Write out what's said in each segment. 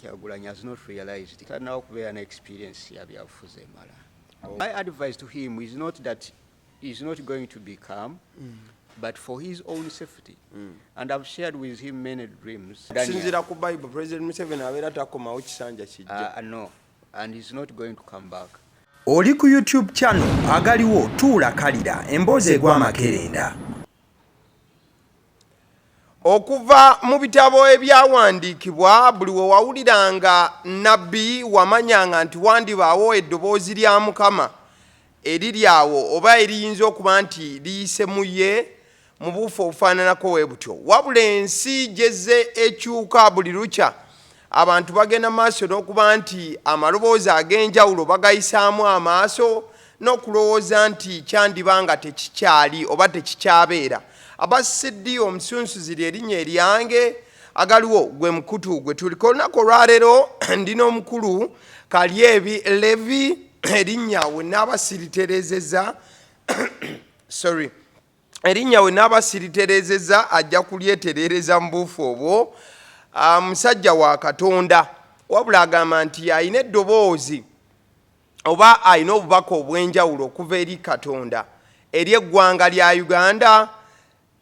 Kyagulanyi has not realized that now we an experience yabyafuze mala. My advice to him is not that he's not going to become, but for his own safety. And I've shared with him many dreams. Sinzira ku Bible, President Museveni abeera takomawo kisanja kijja. No, and he's not going to come back. Oli ku YouTube channel agaliwo tuula kalira emboozi egwa makerenda. Okuva mu bitabo ebyawandiikibwa buli we wawuliranga nnabbi wamanyanga nti wandibaawo eddoboozi lya Mukama eriri awo oba eriyinza okuba nti liyise mu ye mu buufu obufaananako bwe butyo. Wabula ensi gyezze ekyuka buli lukya abantu bagenda maaso n'okuba nti amaloboozi ag'enjawulo bagayisaamu amaaso n'okulowooza nti kyandibanga tekikyali oba tekikyabeera. Abasiddi omusunsuziri erinnya eryange agaliwo gwe mukutu gwe tuliko olunaku olwaleero ndina omukulu Kalyebi Levi erinnya we n'abasiriterezeza erinnya we n'abasiriterezeza ajja kulyeterereza mu buufu obwo. Musajja wa Katonda wabula agamba nti alina eddoboozi oba alina obubaka obw'enjawulo okuva eri Katonda eri eggwanga lya Uganda.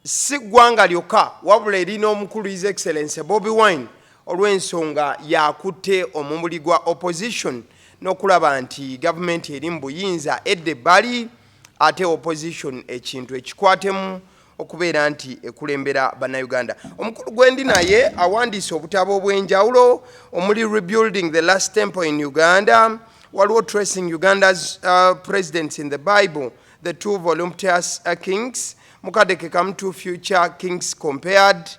Si ggwanga lyokka wabula erina omukulu His Excellency Bobi Wine olw'ensonga yakutte omumuli gwa opposition n'okulaba nti gavumenti eri mu buyinza Eddy bali ate opposition ekintu ekikwatemu okubeera nti ekulembera bannayuganda. Omukulu gwendi naye awandiise obutabo obw'enjawulo omuli Rebuilding the Last Temple in Uganda, waliwo Tracing Uganda's Presidents in the Bible, the two voluminous Kings, Mukadeke come to future kings compared,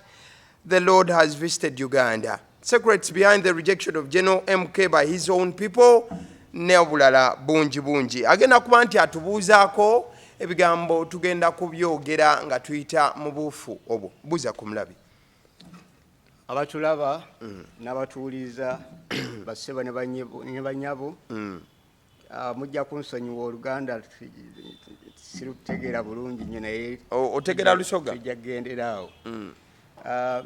the Lord has visited Uganda. Secrets behind the rejection of General MK by his own people, ne obulala bungi bungi. Agenda kuba nti atubuuzaako ebigambo tugenda kubyogera nga tuyita mu buufu obwo. Buuza ku mulabi. Abatulaba n'abatuuliza basseba ne banyabo mujja kunsonyiwa Oluganda sirutegeera bulungi nnyo naye otegera Lusoga tujja kugendera awo.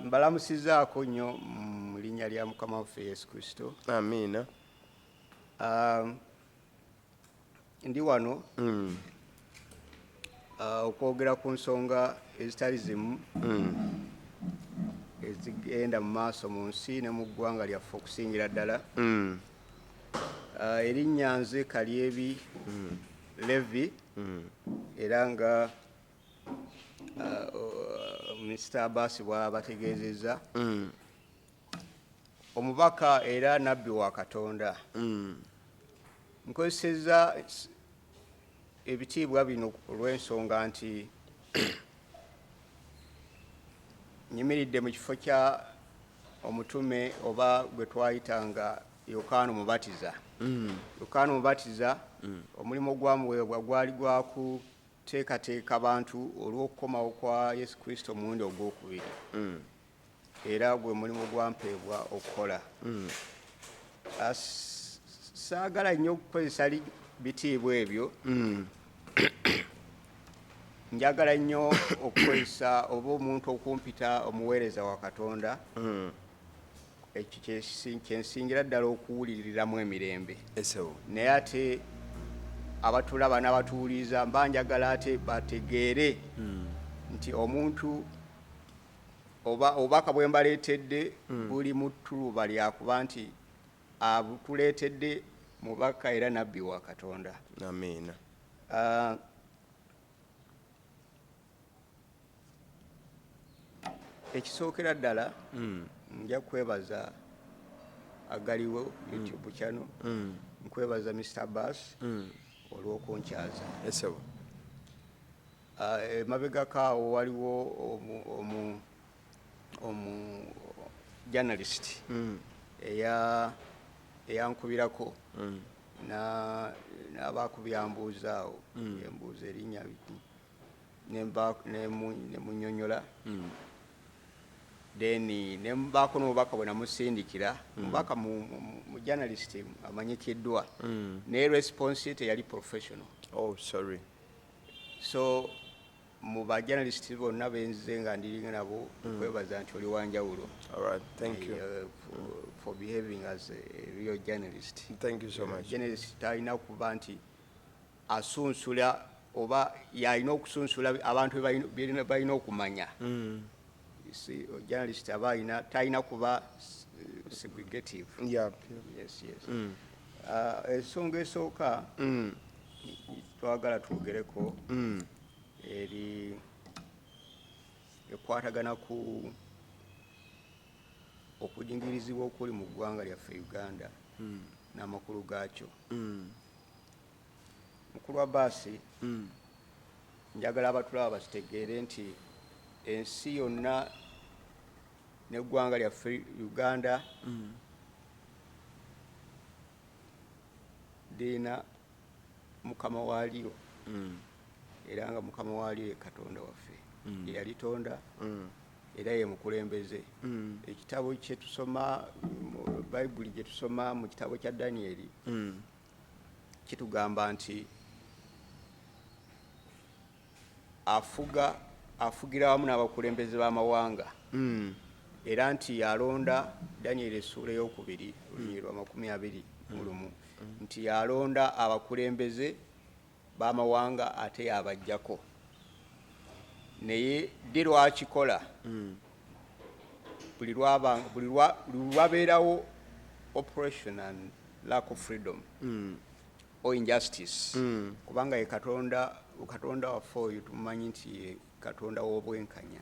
Mbalamusizaako nnyo mu linnya lya Mukama waffe Yesu Kristo. Amiina. Ndi wano okwogera ku nsonga ezitali zimu ezigenda mu maaso mu nsi ne mu ggwanga lyaffe okusingira ddala. Erinnya nze Kalyebi Levi era nga Mr. Abbas bw'abategeezezza omubaka era nabbi wa Katonda. Nkozesezza ebitiibwa bino olw'ensonga nti nyimiridde mu kifo kya omutume oba gwe twayitanga Yokaana Omubatiza. Yokaana Omubatiza omulimu gwamuweebwa gwali gwa kuteekateeka abantu olw'okukomawo kwa Yesu Kristo omulundi ogwokubiri. Era gwe mulimu gwampeebwa okukola. Saagala nnyo okukozesa bitiibwa ebyo. Njagala nnyo okukozesa oba omuntu okumpita omuweereza wa Katonda. Ekyo kyensingira ddala okuwuliriramu emirembe. Naye ate abatulaba n'abatuuliza mba njagala ate bategeere nti omuntu obubaka bwe mbaleetedde buli mu ttuluba lyakuba nti abutuleetedde mubaka era nabbi wa Katonda. Amiina. Ekisookera ddala nja kwebaza agaliwo YouTube channel. Nkwebaza Mr. Abbas olw'okunkyaza. Emabegako awo waliwo omu journalist eyankubirako n'abakubyambuuza awo embuuza erinnya ne munyonyola. Then nembaako n'obubaka bwe namusindikira mubaka mu journalist amanyikiddwa naye response ye teyali professional. Oh, sorry. So mu bajournalists bonna benzize nga ndiringa nabo okwebaza nti oli wanjawulo. All right, thank you. For behaving as a real journalist. Thank you so much. Journalist talina kuba nti asunsula oba yalina okusunsula abantu balina okumanya. Journalist aba talina kuba segregative. Yeah. Yes. Ensonga esooka twagala twogereko eri ekwatagana ku okujingirizibwa okuli mu ggwanga lyaffe Uganda n'amakulu gaakyo. Mukulu wa baasi njagala abatulaba bakitegeere nti ensi yonna n'eggwanga lyaffe Uganda lirina mukama waalyo era nga mukama waalyo ye Katonda waffe eyalitonda era ye mukulembeze. Ekitabo kye tusoma Bayibuli gye tusoma mu kitabo kya Danyeri kitugamba nti afugira wamu n'abakulembeze b'amawanga era nti yalonda Danyeri essuula ey'okubiri olunyiri lwa 21 nti yalonda abakulembeze b'amawanga ate yabajjako. Naye ddi lwakikola buli lwabeerawo oppression and lack of freedom or injustice kubanga ye Katonda waffe oyo tumumanyi nti ye Katonda w'obwenkanya.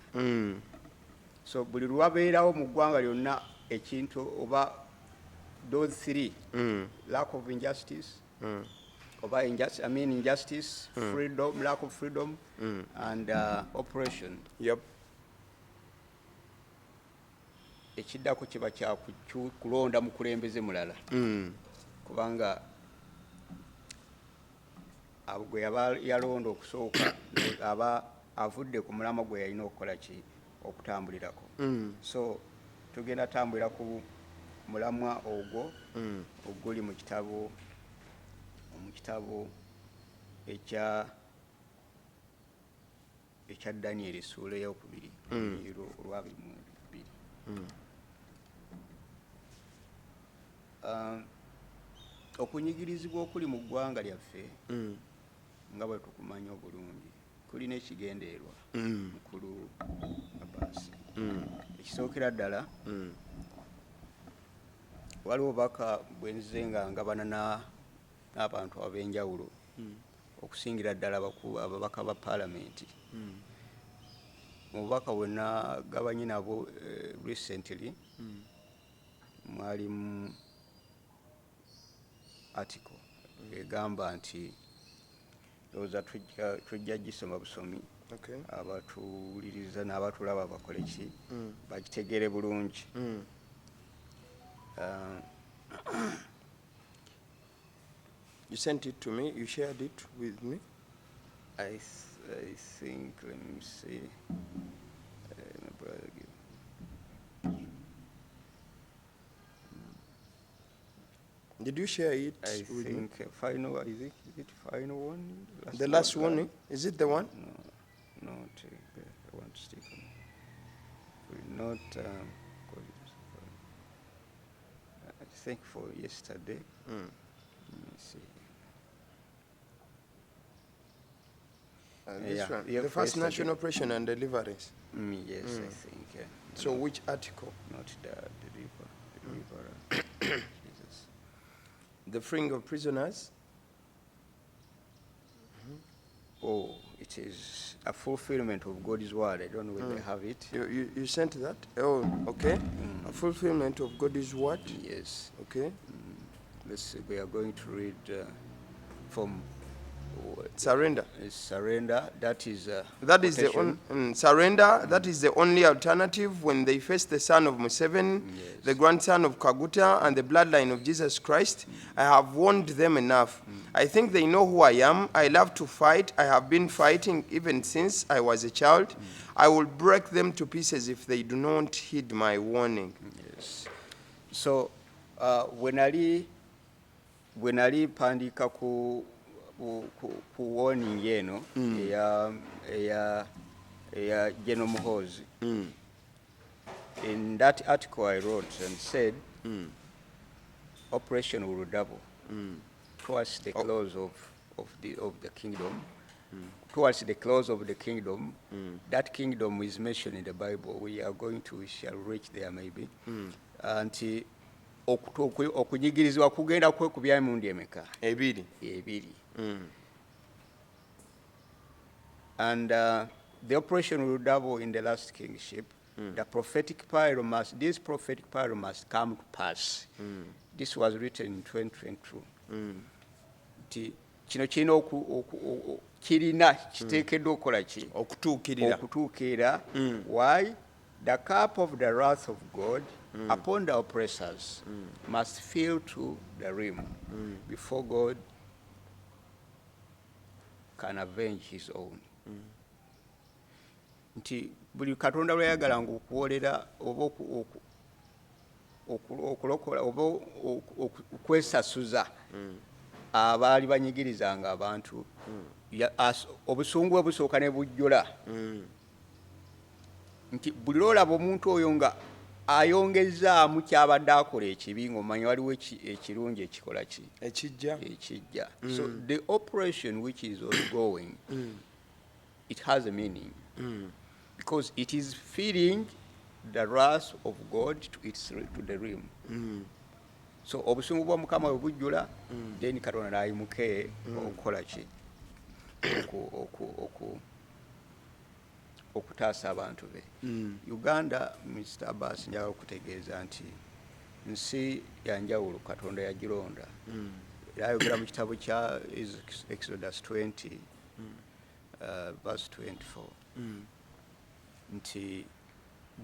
So buli lwabeerawo mu ggwanga lyonna ekintu oba those three lack of injustice oba injustice, freedom, lack of freedom and oppression. Yep. Ekiddako kiba kya kulonda mukulembeze mulala kubanga abo gwe yalonda okusooka aba avudde ku mulama gwe yalina okukola ki okutambulirako. So tugenda tambulira ku mulamwa ogwo oguli mu kitabo ekya Danyeri essuula ey'okubiri olwa 22. Okunyigirizibwa okuli mu ggwanga lyaffe nga bwe tukumanya obulungi kulina ekigendeerwa mukulu Abbas. Ekisookera ddala waliwo obubaka bwe nzize nga ngabana n'abantu ab'enjawulo okusingira ddala ababaka ba paalamenti. Mu bubaka bwe nagabanye nabo recently mwalimu article egamba nti ndowooza tujja gisoma busomi abatuwuliriza n'abatulaba bakole ki bagitegeere bulungi. You sent it to me, you shared it with me. I think, let me see. My brother Did you share it with me? I think final, is it final one? The last one, is it the one? No, not, I want to stick on. Not, I think for yesterday. Let me see. This one, the first national operation and deliverance. Yes, I think. So which article? Not the deliverer. Jesus. The freeing of prisoners. Oh, it is a fulfillment of God's word. I don't know whether they have it. You sent that? Oh, okay. A fulfillment of God's word. Yes. Okay. Let's see. We are going to read from surrender. Surrender. That is that is the surrender. That is the only alternative when they face the son of Museveni, the grandson of Kaguta, and the bloodline of Jesus Christ. I have warned them enough. I think they know who I am. I love to fight. I have been fighting even since I was a child. I will break them to pieces if they do not heed my warning. Yes. So when I pandika ku ku warning eno eya General Muhoozi. In that article I wrote and said operation will double towards the close of the kingdom. Towards the close of the kingdom, that kingdom is mentioned in the Bible. We shall reach there maybe. Anti okunyigirizibwa kugenda kwekubya emirundi emeka? Ebiri. And the operation will double in the last kingship. The prophetic parallel this prophetic parallel must come to pass. This was written in 2022. Kino kirina kiteekeddwa okukola ki? Okutuukirira. Why? The cup of the wrath of God upon the oppressors must fill to the rim before God can avenge his own. Nti buli Katonda lweyagalanga okuwolera oba okulokola oba okwesasuza abaali banyigirizanga abantu, obusungu bwe busooka ne bujjula. Nti buli lwolaba omuntu oyo nga ayongezaamu kyabadde akola ekibi ng'omanyi waliwo ekirungi ekikola ki? Ekijja. So the operation which is ongoing, it has a meaning. Because it is feeding the wrath of God to the rim. So obusungu bwa Mukama bwe bujjula, then Katonda n'ayimuke okukola ki? Okutaasa abantu be. Uganda, Mr. Abbas, njagala okutegeeza nti nsi ya njawulo Katonda yagironda. Era ayogera mu kitabo kya Exodus 20 verse 24 nti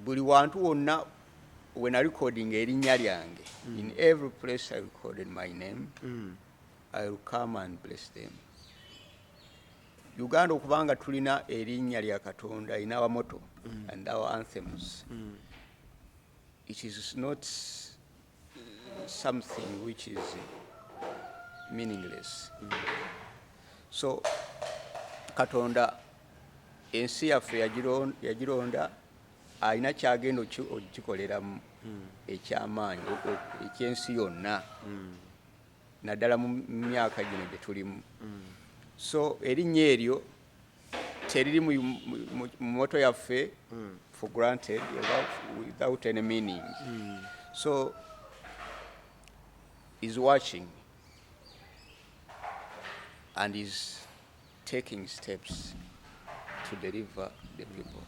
buli wantu wonna when I recording erinnya lyange, in every place I recorded my name, I will come and bless them. Uganda okubanga tulina erinnya lya Katonda in our motto and our anthems, it is not something which is meaningless. So Katonda ensi yaffe yagironda, alina kyagenda okikoleramu ekyamaanyi ekyensi yonna, naddala mu myaka gino gye tulimu. So erinnya eryo teriri mu moto yaffe for granted without any meaning. So he's watching and is taking steps to deliver the people.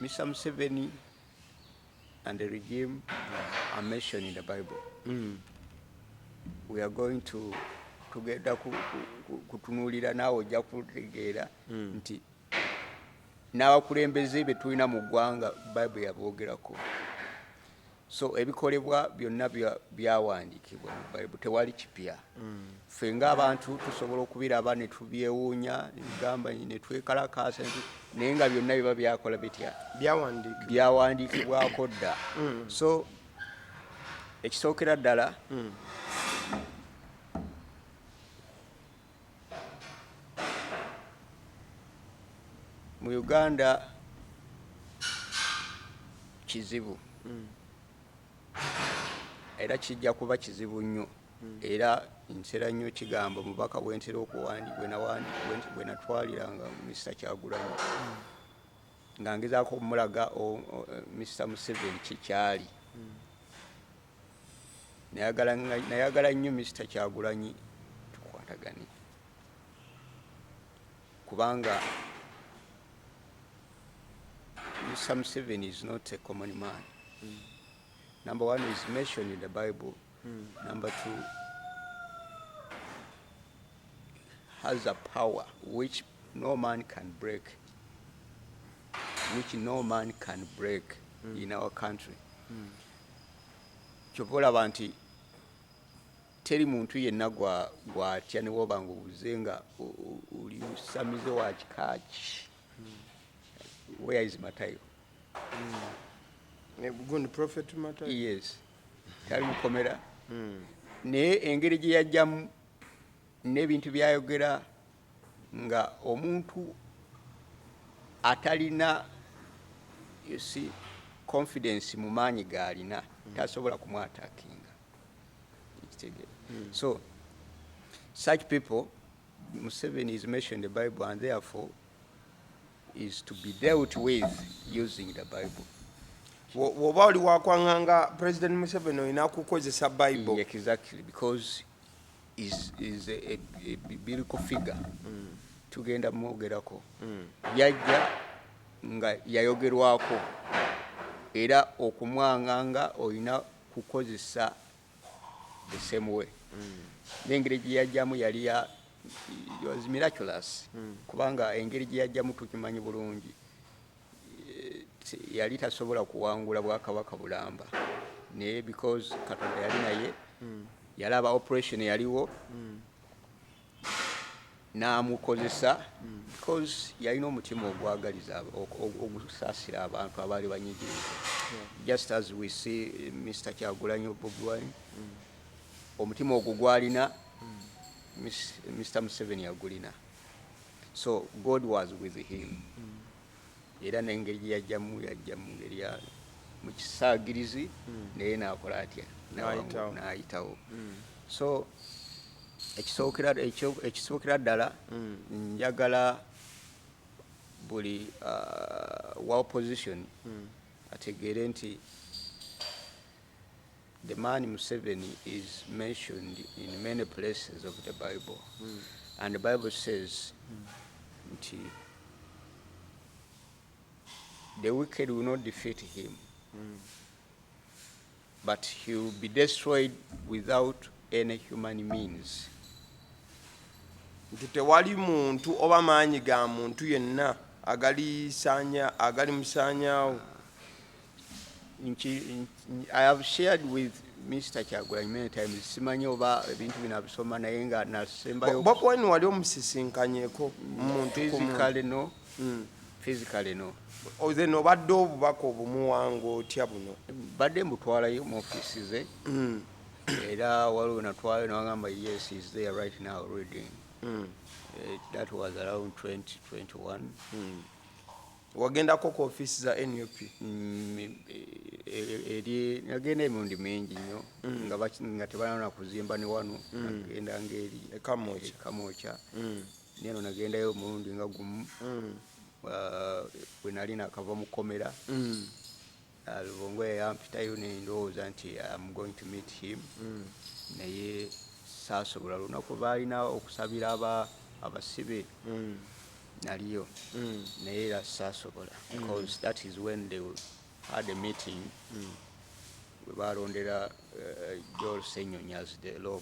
Mr. Museveni and the regime are mentioned in the Bible. We are going to tugenda kutunuulira naawe ojja kutegeera nti n'abakulembeze be tulina mu ggwanga Bible yaboogerako. So ebikolebwa byonna byawandiikibwa mu Bible, tewali kipya. Ffe ng'abantu tusobola okubiraba ne tubyewuunya nebigamba ne twekalakaasa naye nga byonna biba byakola bitya? Byawandiikibwako dda. So ekisookera ddala mu Uganda kizibu. Era kijja kuba kizibu nnyo. Era nsera nnyo kigambo mubaka bwentera bwe natwaliranga Mr. Kyagulanyi nga ngezaako omulaga Mr. Museveni kikyali. Nayagala nnyo Mr. Kyagulanyi tukwatagane kubanga Mr. Museveni is not a common man. Number one, is mentioned in the Bible. Number two, has a power which no man can break, in our country. Kyova nti teri muntu yenna gwatya ne woba ng'obuze nga oli usamize wa kika ki. Where is Matayo? Good prophet Matayo? Yes. Tali mukomera. naye engeri gye yajjamu n'ebintu byayogera nga omuntu atalina confidence mu maanyi g'alina tasobola kumwatakinga. So such people, Museveni is mentioned in the Bible, and therefore is to be dealt with using the Bible. Woba oli wakwanganga President Museveni olina kukozesa Bible. Yeah, exactly, because is a biblical figure. Tugenda mwogerako. Yajja nga yayogerwako era okumwanganga olina kukozesa the same way. N'engeri gye yajjamu yali was miraculous. Kubanga engeri gye yajjamu tukimanyi bulungi. Yali tasobola kuwangula bwakabaka bulamba naye because Katonda yali naye yalaba operation yaliwo n'amukozesa because yalina omutima ogwagaliza ogusaasira abantu abaali banyigiriza. Just as we see Mr. Kyagulanyi Bobi Wine, omutima ogwo gwalina Mr. Museveni yagulina. So God was with him. Era n'engeri gye yajjamu ngeri mu kisaagirizi naye n'akola atya n'ayitawo. So ekisookera ddala njagala buli wa opposition ategeere nti the man Museveni is mentioned in many places of the Bible, and the Bible says nti the wicked will not defeat him, but he will be destroyed without any human means. Nti tewali muntu oba maanyi ga muntu yenna agali musaanyaawo. I have shared with Mr. Kyagulanyi many times. Simanyi oba ebintu bino abisoma naye nga nasembayo. Bobi Wine wali omusisinkanyeko muntu physically no. Physically no. Then obadde obubaka obumuwanga otya buno? Badde mbutwalayo mu office ze. Era waliwo natwalayo n'agamba yes, he's there right now reading. That was around 2021. Wagendako ku office za NUP? Nagenda emirundi mingi nnyo nga tebalina kuzimba ne wano. Nagenda ngeri Kamoocha. Neno nagendayo omulundi nga gumu. Bwe nali nakava mu kkomera. Lubongo yampitayo ne ndowooza nti I'm going to meet him. Naye saasobola lunaku baalina okusabira abasibe naliyo naye era saasobola because that is when they had a meeting we balondera Joel Senyonyi as the law.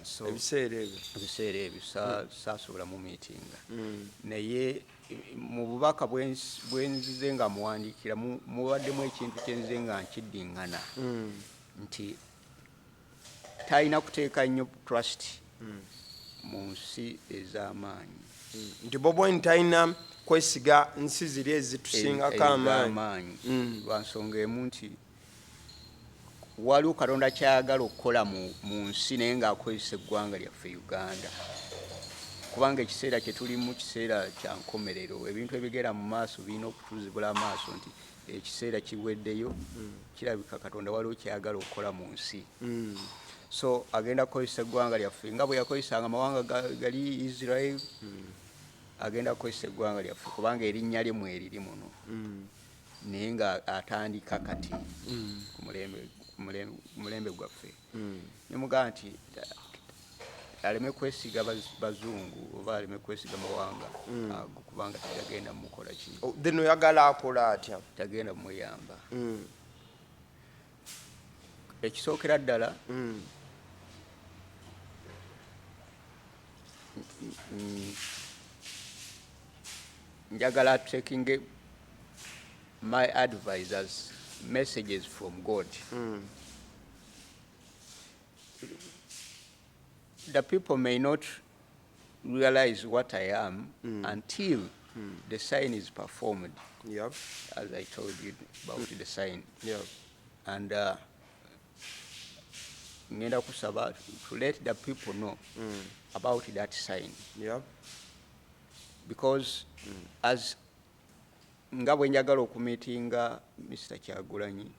So ebiseera ebyo saasobola mu meeting naye mu bubaka bwenzize nga muwandiikira mubaddemu ekintu kyenzize nga nkiddiŋŋana nti talina kuteeka nnyo trust mu nsi ez'amaanyi. Nti Bobi Wine talina kwesiga nsi ziri ezitusingako amaanyi. Lwa nsonga emu nti waliwo Katonda kyayagala okukola mu nsi naye ng'akozesa eggwanga lyaffe Uganda. Kubanga ekiseera kye tulimu kiseera kya nkomerero. Ebintu ebigera mu maaso birina okutuzibula amaaso nti ekiseera kiweddeyo kirabika Katonda waliwo kyayagala okukola mu nsi. So agenda kukozesa eggwanga lyaffe nga bwe yakozesanga amawanga gali Israel. Agenda kukozesa eggwanga lyaffe kubanga erinnya lye mweriri muno naye nga atandika kati ku mulembe gwaffe. Nemugamba nti aleme kwesiga bazungu oba aleme kwesiga mawanga ago kubanga tegagenda mukola ki. Then oyagala akola atya? Tagenda muyamba. Ekisookera ddala njagala taking my advice as messages from God. The people may not realize what I am until the sign is performed. Yep. As I told you about the sign. Yep. And ngenda kusaba to let the people know about that sign. Yep. Because as nga bwe njagala okumitinga Mr. Kyagulanyi,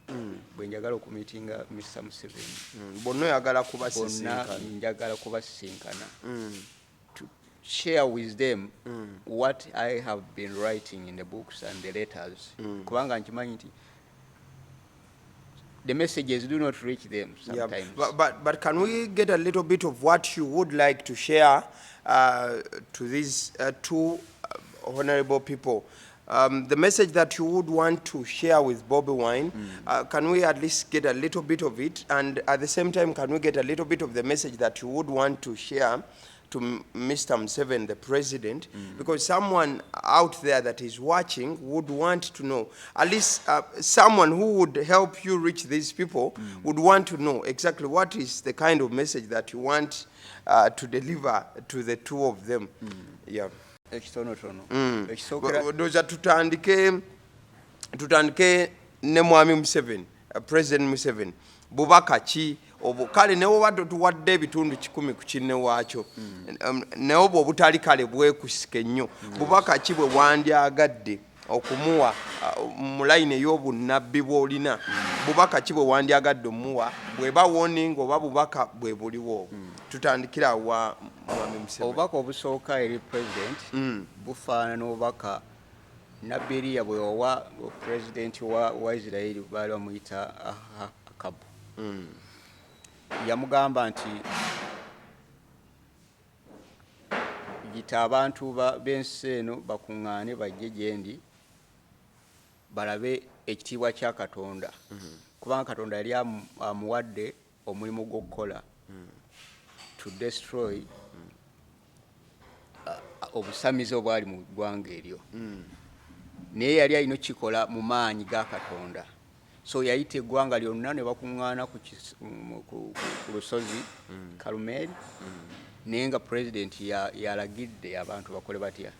bwe njagala okumitinga Mr. Museveni, bonna oyagala njagala kubasisinkana to share with them what I have been writing in the books and the letters. Kubanga nkimanyi nti the messages do not reach them sometimes. Yeah. But can we get a little bit of what you would like to share to these two honorable people? The message that you would want to share with Bobi Wine, can we at least get a little bit of it? And at the same time, can we get a little bit of the message that you would want to share to Mr. Museveni, the president? Because someone out there that is watching would want to know, at least someone who would help you reach these people would want to know exactly what is the kind of message that you want to deliver to the two of them. Yeah. Doza tutandike ne mwami Museveni, President Museveni, bubaka ki obo kale newo wadde tuwadde ebitundu 10 ku kinne waakyo, newo bw'obutali kale bwekusike nnyo, bubaka ki bwe wandyagadde okumuwa mu layini ey'obunabbi bw'olina, bubaka ki bwe wandyagadde omuwa bweba warning oba bubaka bwe buliwo? Tutandikira wa mwami Museveni. Obubaka obusooka eri president bufaana n'obubaka nabbi Eriya bwe wawa president wa Israeli baali bamuyita Akabu. Yamugamba nti yita abantu b'ensi eno bakuŋŋaane bajje gye ndi balabe ekitiibwa kya Katonda, kubanga Katonda yali amuwadde omulimu gw'okukola to destroy obusamize obwali mu ggwanga eryo, naye yali alina okukikola mu maanyi ga Katonda. So yayita eggwanga lyonna ne bakuŋŋaana ku lusozi Karumeli, naye nga president yalagidde abantu bakole batya,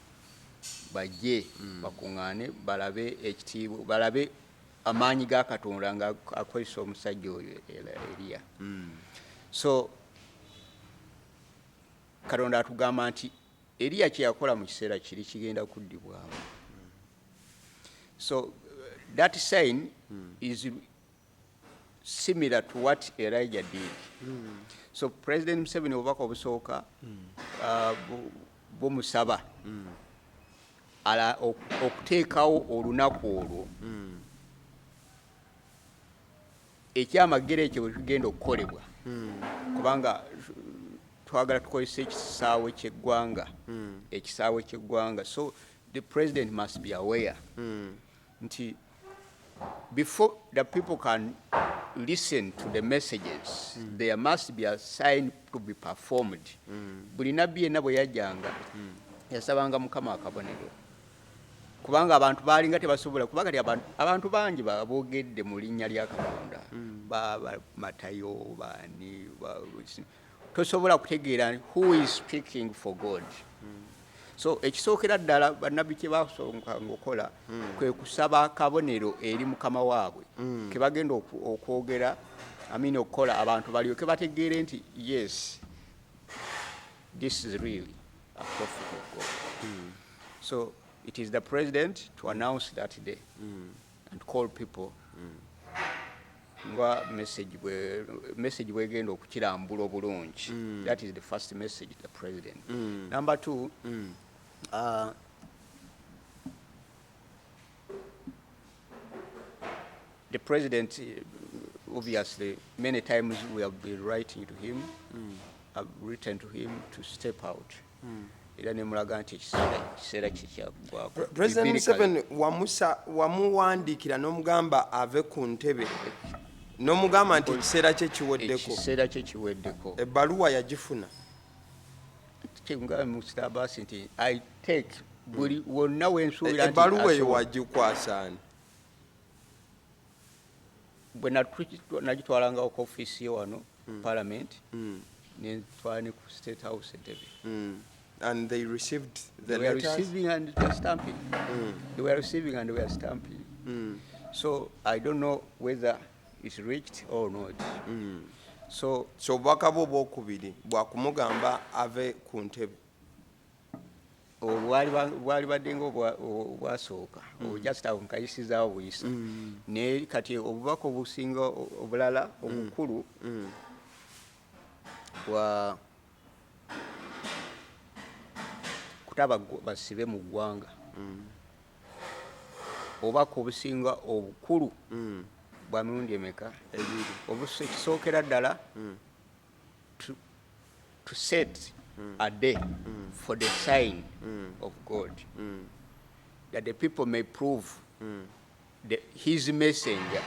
bajje bakuŋŋaane balabe ekitiibwa, balabe amaanyi ga Katonda nga akozesa omusajja oyo Eriya. So Katonda atugamba nti Eriya kye yakola mu kiseera kiri kigenda kuddibwamu. So that sign is similar to what Elijah did. So President Museveni obubaka obusooka bumusaba okuteekawo olunaku olwo ekyamagero ekyo bwe kigenda okukolebwa, kubanga twagala tukozesa ekisaawe ky'eggwanga. So the president must be aware nti before the people can listen to the messages, there must be a sign to be performed. Buli nabbi yenna bwe yajjanga yasabanga Mukama akabonero, kubanga abantu baalinga tebasobola, kubanga abantu bangi boogedde mu linnya lya Katonda, Matayo baani, tosobola kutegeera who is speaking for God. So ekisookera ddala bannabbi kye basookanga okukola kwe kusaba kabonero eri Mukama waabwe ke bagenda okwogera, okukola abantu balyoke bategeere nti yes, this is really a prophet of God. So it is the president to announce that day and call people nga message bwegenda okukirambula obulungi. That is the first message, the president. Number 2, the president, obviously, many times we have been writing to him, have written to him to step out. President Museveni wamuwandiikira n'omugamba ave ku ntebe, n'omugamba nti ekiseera kye kiweddeko. Ebbaluwa yagifuna. Ebbaluwa eyo wagikwasaani? Bwe nagitwalanga ku ofiisi ye wano Parliament, nentwala ne ku State House Entebbe. And they received the letters? They were receiving and they were stamping. They were receiving and they were stamping. So I don't know whether it's reached or not. so obubaka bwe obwokubiri bwakumugamba ave ku ntebe bwali baddenga obwasooka just awo nkayisizaawo buyisa naye kati obubaka obusinga obulala obukulu bwa kutaba basibe mu ggwanga obubaka obusinga obukulu bwa mirundi emeka obukisookera ddala to set a day for the sign of God, that the people may prove his messenger.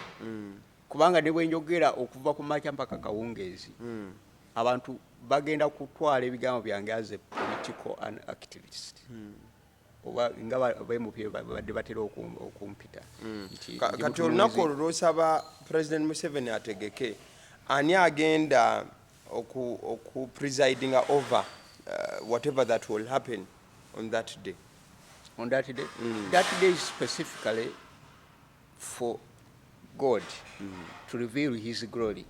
Kubanga ne bwenjogera okuva ku makya mpaka kawungeezi abantu bagenda kutwala ebigambo byange as a political activist. Oba nga badde batera okumpita kati olunaku olwo lwosaba President Museveni ategeke ani agenda oku presiding over whatever that will happen on that day. On that day? That day is specifically for God to reveal his glory.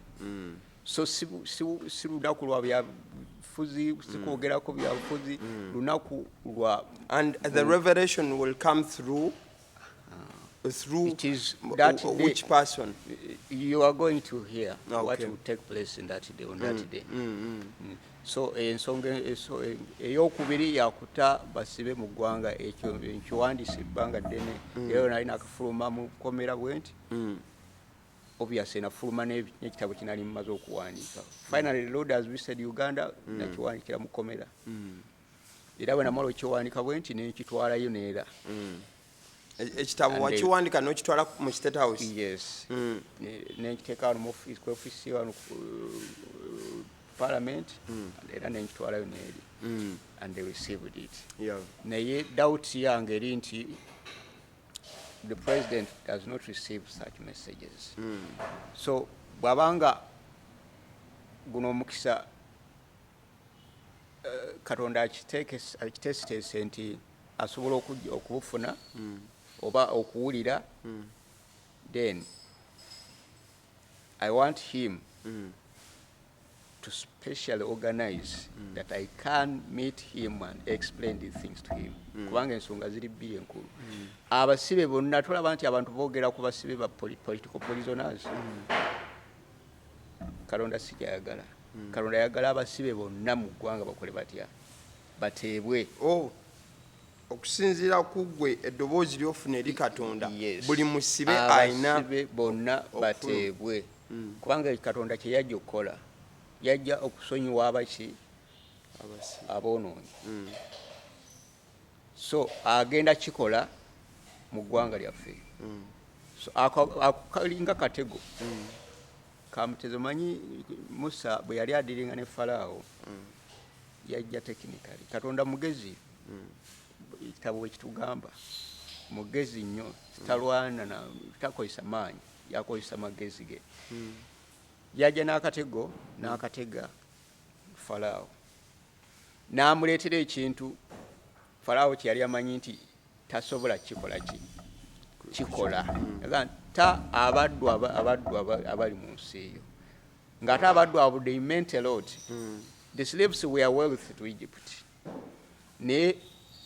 So si lunaku lwa byabufuzi sikwogerako byabufuzi lunaku lwa, and the revelation will come through it is that which day, person you are going to hear what Okay. will take place in that day, on that day. So ensonga eyokubiri yakuta basibe mu ggwanga ekyo nkiwandiise ebbanga ddene era nali nakafuluma mu komera bwenti obviously nafuluma n'ekitabo kinali mumaze okuwandiika. Finally the Lord has visited Uganda nakiwandikira mu komera era bwe namala okiwandika bwenti nenkitwalayo neera ekitabo wakiwandika n'okitwala mu State House. Yes. Nenkiteeka wano mu office wano Parliament era nenkitwalayo neeri and they received it. Naye doubt yange eri nti the president does not receive such messages. So bwabanga guno omukisa Katonda akitesitese nti asobola okubufuna oba okuwulira, then I want him to specially organize that I can meet him and explain these things to him. Kubanga ensonga ziri bbiri enkulu. Abasibe bonna tulaba nti abantu boogera ku basibe ba political prisoners. Katonda si kyayagala. Katonda yagala abasibe bonna mu ggwanga bakole batya bateebwe. Okusinziira ku ggwe eddoboozi ly'ofuna eri Katonda buli musibe ayina abasibe bonna bateebwe. Kubanga Katonda kye yajja okukola yajja okusonyiwa abaki aboonoonyi. So agenda kikola mu ggwanga lyaffe. So akalinga katego kamutezo manyi Musa bwe yali adiringa ne Falaawo yajja technically. Katonda mugezi, ekitabo bwe kitugamba mugezi nnyo, talwana na takozesa maanyi, yakozesa magezi ge. Yajja n'akatego n'akatega Falaawo n'amuleetera ekintu Falaawo kye yali amanyi nti tasobola kikola ta abaddu abali mu nsi eyo ng'ate abaddu abo they meant a lot. The slaves were wealthy to Egypt. Naye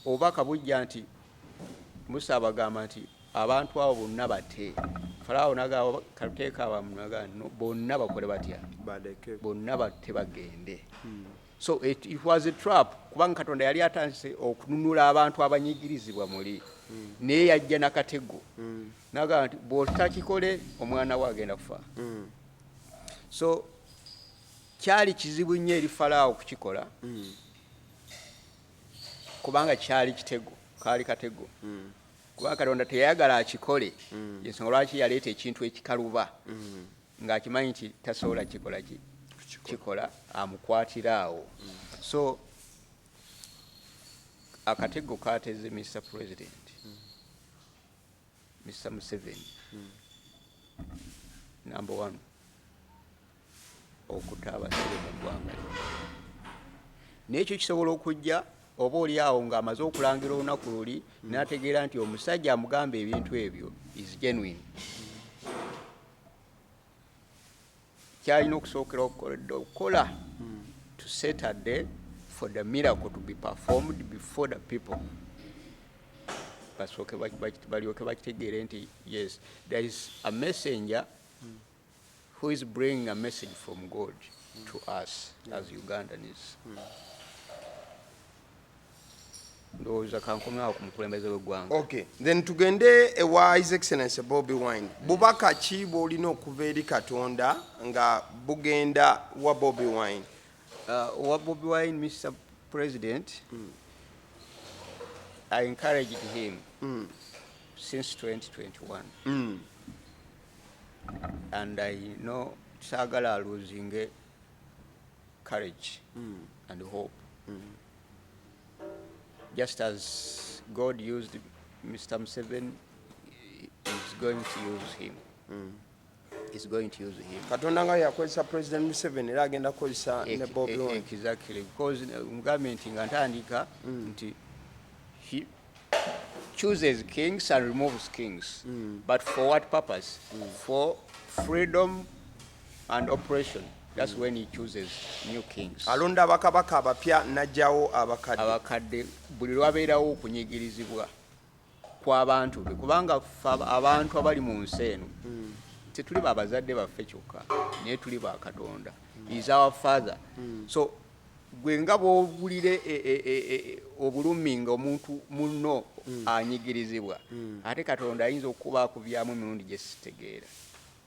obubaka bujja nti Musa abagamba nti abantu abo bonna bate. Falaawo nagamba kateeka abamu nagamba bonna bakole batya bonna bate bagende. So it was a trap kubanga Katonda yali atandise okununula abantu abanyigirizibwa muli naye yajja nakatego nagamba nti bw'otakikole omwana we agenda kufa. So kyali kizibu nnyo eri Falaawo kukikola kubanga kyali kitego, kaali katego. Kubanga Katonda teyayagala akikole, ensonga lwaki yaleeta ekintu ekikaluba ng'akimanyi nti tasobola kikola amukwatira awo. So akatego kateze Mr. President, Mr. Museveni, number one, okuta abasibe mu ggwanga. N'ekyo kisobola okujja oba oli awo ng'amaze okulangira olunaku luli n'ategeera nti omusajja amugamba ebintu ebyo is genuine. kyalina okusookera okukola to set a day for the miracle to be performed before the people. Balyoke bakitegeere nti yes, there is a messenger who is bringing a message from God to us as Ugandans. Ndowooza kankomyawo ku mukulembeze w'eggwanga. Okay, then tugende ewa His Excellency Bobi Wine. Bubaka ki bw'olina okuva eri Katonda nga bugenda wa Bobi Wine? Wa Bobi Wine, Mr. President, I encouraged him since 2021. And I know Sagala losing courage and hope. Just as God used Mr. Museveni, he's going to use him. He's going to use him. Katonda nga yakozesa President Museveni era agenda kukozesa ne Bobi Wine. Exactly, because government ngantandika nti he chooses kings and removes kings. But for what purpose? For freedom and oppression. That's when he chooses new kings. Alonda bakabaka abapya najjawo abakadde. Abakadde buli lwabeerawo okunyigirizibwa kw'abantu be kubanga abantu abali mu nsi eno tetuli babazadde baffe kyokka naye tuli ba Katonda. Is our father. So gwe nga bw'owulire obulumi nga omuntu munno anyigirizibwa ate Katonda ayinza okubaakubyaamu emirundi gye sitegeera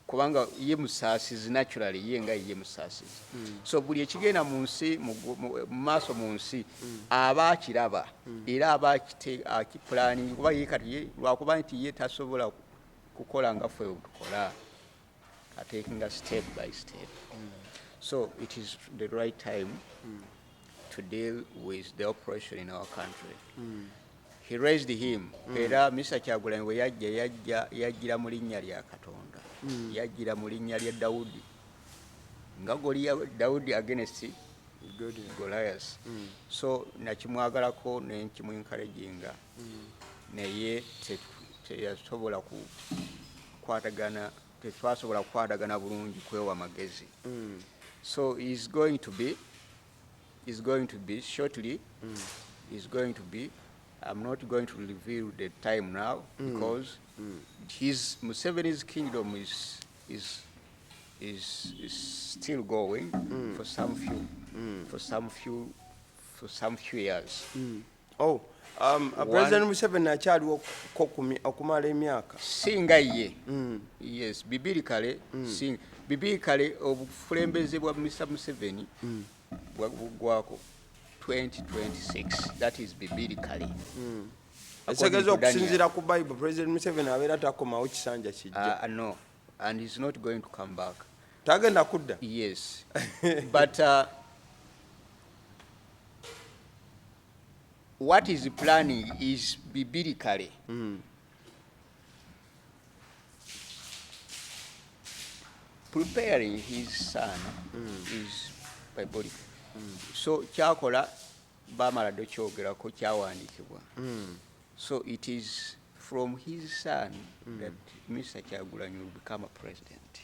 kubanga ye musaasizi naturally ye nga ye musaasizi. So buli ekigenda mu nsi mu maaso mu nsi aba akiraba era aba akipulaningi kuba ye kati lwakuba nti ye tasobola kukola nga ffe tukola taking us step by step. So it is the right time to deal with the oppression in our country. He raised him. Era Mr. Kyagulanyi we yajjira mu linnya lya Katonda. Yajjira mu linnya lya Dawudi. Nga Dawudi against Goliath. So nakimwagalako ne nkimwencouraginga. Naye teyasobola kukwatagana tetwasobola kukwatagana bulungi kwewa magezi. So he's going to be shortly. He's going to be. I'm not going to reveal the time now because his Museveni's kingdom is still going for some few years. Oh, President Museveni akyaliwo okumala emyaka singa ye. Yes, bibirikale obufulembeze bwa Mr. Museveni bwagwako 2026. That is bibirikale. Ekigezo okusinziira ku Bible, President Museveni abeera takomawo kisanja kijja. No, and he's not going to come back. Tagenda kudda? Yes. But what is planning is biblically. Preparing his son is biblical. So kyakola bamala dokyogerako kyawandikibwa. So it is from his son that Mr. Kyagulanyi will become a president.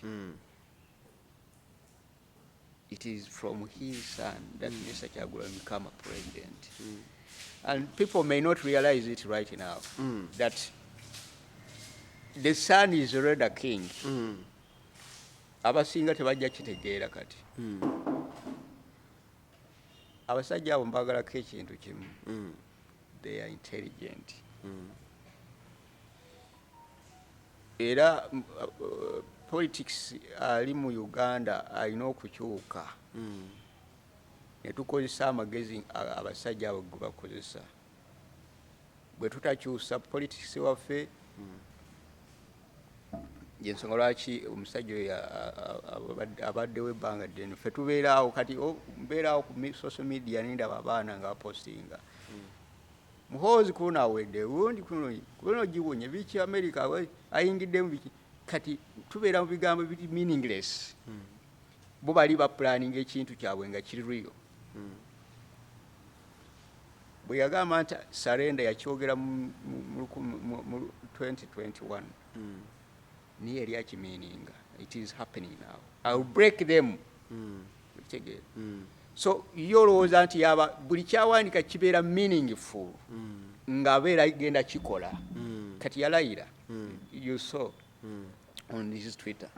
It is from his son that Mr. Kyagulanyi will become a president. And people may not realize it right now, that the son is already a king. Abasinga tebajja kitegeera kati. Abasajja abo mbagalako ekintu kimu. They are intelligent. Era politics ali mu Uganda alina okukyuka. Ne tukozesa amagezi abasajja abo ge bakozesa. Bwe tutakyusa politics waffe, yensonga lwaki omusajja oyo abaddewo ebbanga ddene. Ffe tubeeraawo kati mbeeraawo ku social media nindaba abaana nga bapostinga. Muhoozi kuno awedde, uwundi kuno giwunye, biki America ayingiddemu biki. Kati tubeera mu bigambo biri meaningless. Bo bali bapulaninga ekintu kyabwe nga kiri real. Bwe yagamba nti surrender yakyogera mu 2021. Niye yali akimiininga. It is happening now. I will break them. So yo olowooza nti yaba buli kyawandiika kibeera meaningful ng'abeera genda kikola. Kati yalayira. You saw on his Twitter.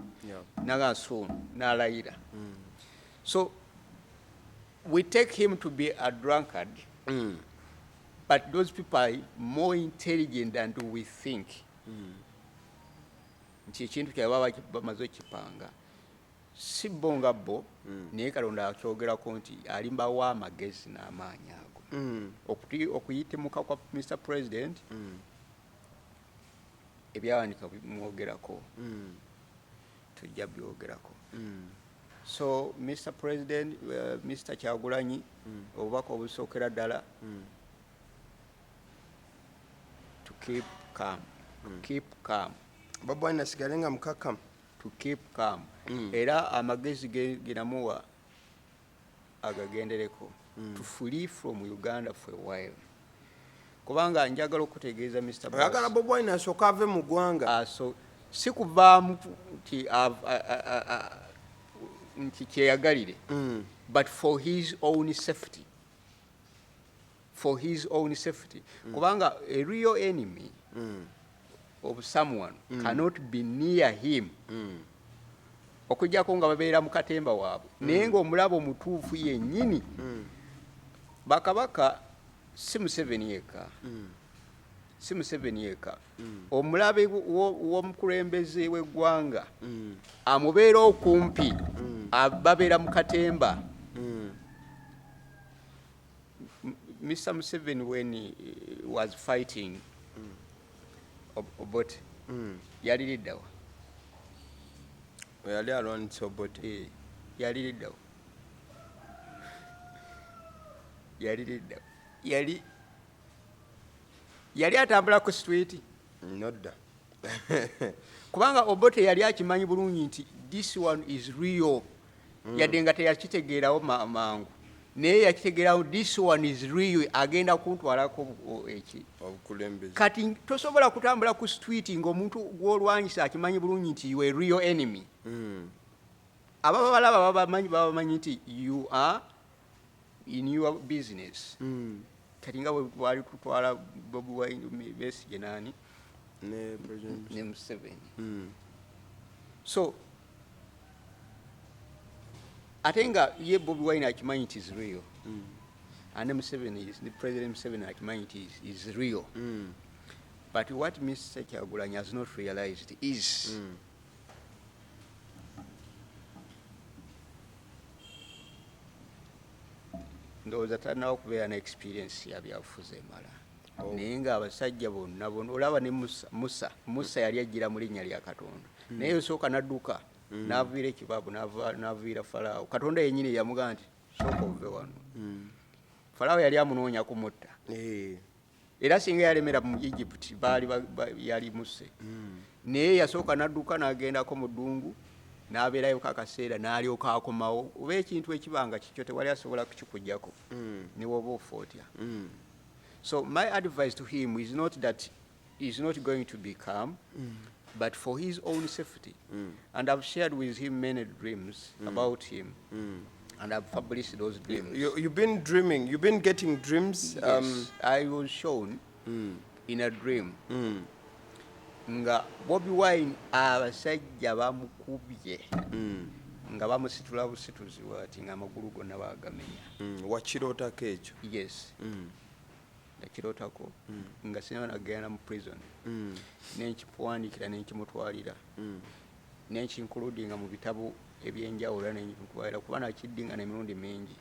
Naga soon n'alayira. So we take him to be a drunkard, but those people are more intelligent than we think. Nti ekintu kyababa bamaze okipanga. Si bo nga bo naye Katonda akyogerako nti alimbawo amagezi n'amaanyi ago. Okuyitimuka kwa Mr. President ebyawandiika bimwogerako tujja byogerako. So Mr. President, Mr. Kyagulanyi, obubaka obusookera ddala to keep calm. Keep calm. Babawadde asigale nga mukakamu. To keep calm. Era amagezi genamuwa agagendereko. To flee from Uganda for a while. Kubanga njagala okutegeeza Mr. Boss. Oyagala Babawadde asooka ave mu ggwanga. So si kuvaamu nti kyeyagalire. But for his own safety. For his own safety. Kubanga a real enemy of someone cannot be near him. Okujjako nga babeera mu katemba waabwe. Naye ng'omulabo omutuufu yennyini. Bakabaka si Museveni yekka. Si Museveni yekka. Omulabe w'omukulembeze w'eggwanga amubeera okumpi babeera mu katemba. Mr. Museveni, when he was fighting Obote, yaliriddawo. Yali alwanisa Obote. Yaliriddawo. Yali atambula ku street. Nodda. Kubanga Obote yali akimanyi bulungi nti this one is real. Yadde nga teyakitegeerawo mangu. Naye yakitegeerawo this one is real, agenda kuntwalako eki. Obukulembeze. Kati tosobola kutambula ku street ng'omuntu gw'olwanyisa akimanyi bulungi nti you are a real enemy. Ababalaba babamanyi nti you are in your business. Kati nga bwali tutwala Bobi Wine Besigye nani ne Museveni. So ate nga ye Bobi Wine akimanyi it is real. And Museveni is the President Museveni akimanyi it is real. But what Mr. Kyagulanyi has not realized is ndowooza talinawo kubeera ne experience ya byabufuzi emala. Naye ng'abasajja bonna olaba ne Musa yali ajjira mu linnya lya Katonda. Naye osooka n'adduka n'aviira ekibaabu n'aviira Falaawo. Katonda yennyini yamugamba nti sooka ove wano. Falaawo yali amunoonya kumutta. Era singa yalemera mu Egypt yali musse. Naye yasooka n'adduka n'agendako mu ddungu n'abeerayo akaseera n'alyoka akomawo. Oba ekintu ekibanga kikyo tewali asobola kukikuggyako ne woba ofa otya. So my advice to him is not that he's not going to be calm, but for his own safety. And I've shared with him many dreams about him. And I've published those dreams. You've been dreaming. You've been getting dreams. Yes, I was shown in a dream. Nga Bobi Wine abasajja bamukubye nga bamusitula busituzi wati nga amagulu gonna baagamenya. Wakirootako ekyo? Yes. Nakirootako nga sinaba nagenda mu prison. Nenkipuwandiikira nenkimutwalira. Nenkinkuludinga mu bitabo ebyenjawulo era nenkimutwalira kuba nakiddinga n'emirundi mingi.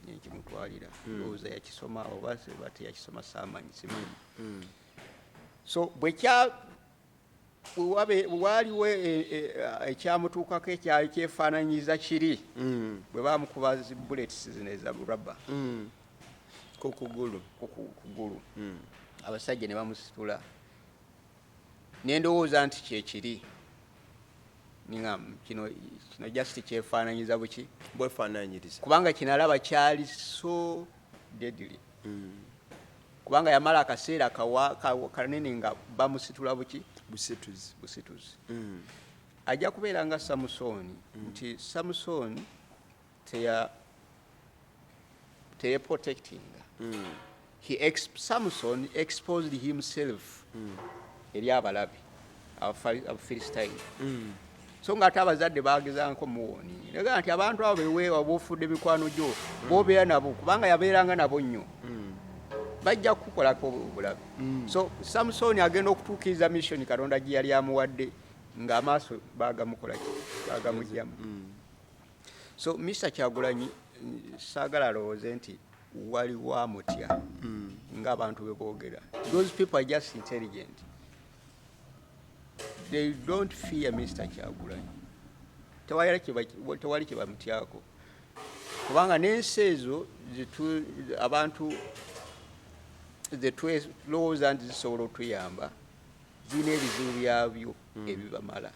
Nenkimutwalira. Ndowooza yakisoma oba teyakisoma saamanyi simanyi. So waliwo ekyamutuukako ekyali kyefaananyiza kiri bwe bamukuba zi bullets zino eza rubber ku kugulu. Abasajja ne bamusitula. Ne ndowooza nti kyekiri. Kino just kyefaananyiza buki? Bwefaananyiriza. Kubanga kinalaba kyali so deadly. Kubanga yamala akaseera kanene nga bamusitula buki? Busituzi. ajja kubeera nga Samusoni nti Samusoni teyeprotectinga. Samson exposed himself eri abalabi Abafiristayini. So ng'ate abazadde baagezangako muwoni naga nti abantu abo beweewa b'ofudde mikwano gyo b'obeera nabo kubanga yabeeranga nabo nnyo bajja kukukolako obulabe. So Samusoni agenda okutuukiriza mission Katonda gye yali amuwadde ng'amaaso bagamugyamu. So Mr. Kyagulanyi saagala alowooze nti waliwo amutya ng'abantu bwe boogera. Those people are just intelligent. They don't fear Mr. Kyagulanyi. Tewali kye bamutyako kubanga n'ensi ezo abantu zetwelowooza nti zisobola otuyamba zirina ebizibu byabyo ebibamala.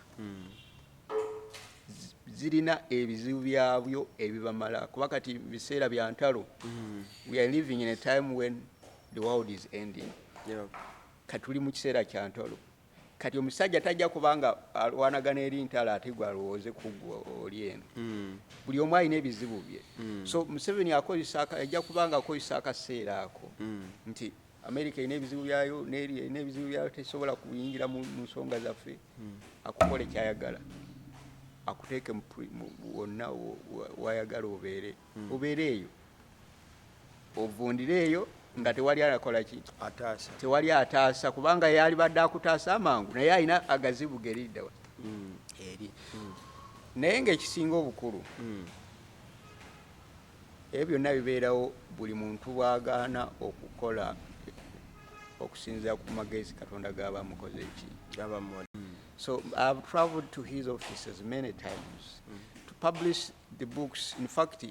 Zirina ebizibu byabyo ebibamala kuba kati biseera bya ntalo. We are living in a time when the world is ending. Kati tuli mu kiseera kya ntalo. Kati omusajja tajja kubanga alwanagana eri ntalo ate gwe alowooze kuggwa oli eno. Buli omu alina ebizibu bye. So Museveni ajja kubanga akozesa akaseera ako nti America erina ebizibu byayo n'eri erina ebizibu byayo tesobola kuyingira mu nsonga zaffe. Akukole kyayagala akuteeke wonna wayagala obeere eyo ovundire eyo nga tewali alakola ki tewali ataasa kubanga yali badde akutaasa amangu naye alina agazibu geridda eri. Naye ng'ekisinga obukulu ebyo byonna bibeerawo buli muntu bw'agaana okukola okusinziira ku magezi Katonda gaba amukoze ki. So I've traveled to his offices many times to publish the books. In fact,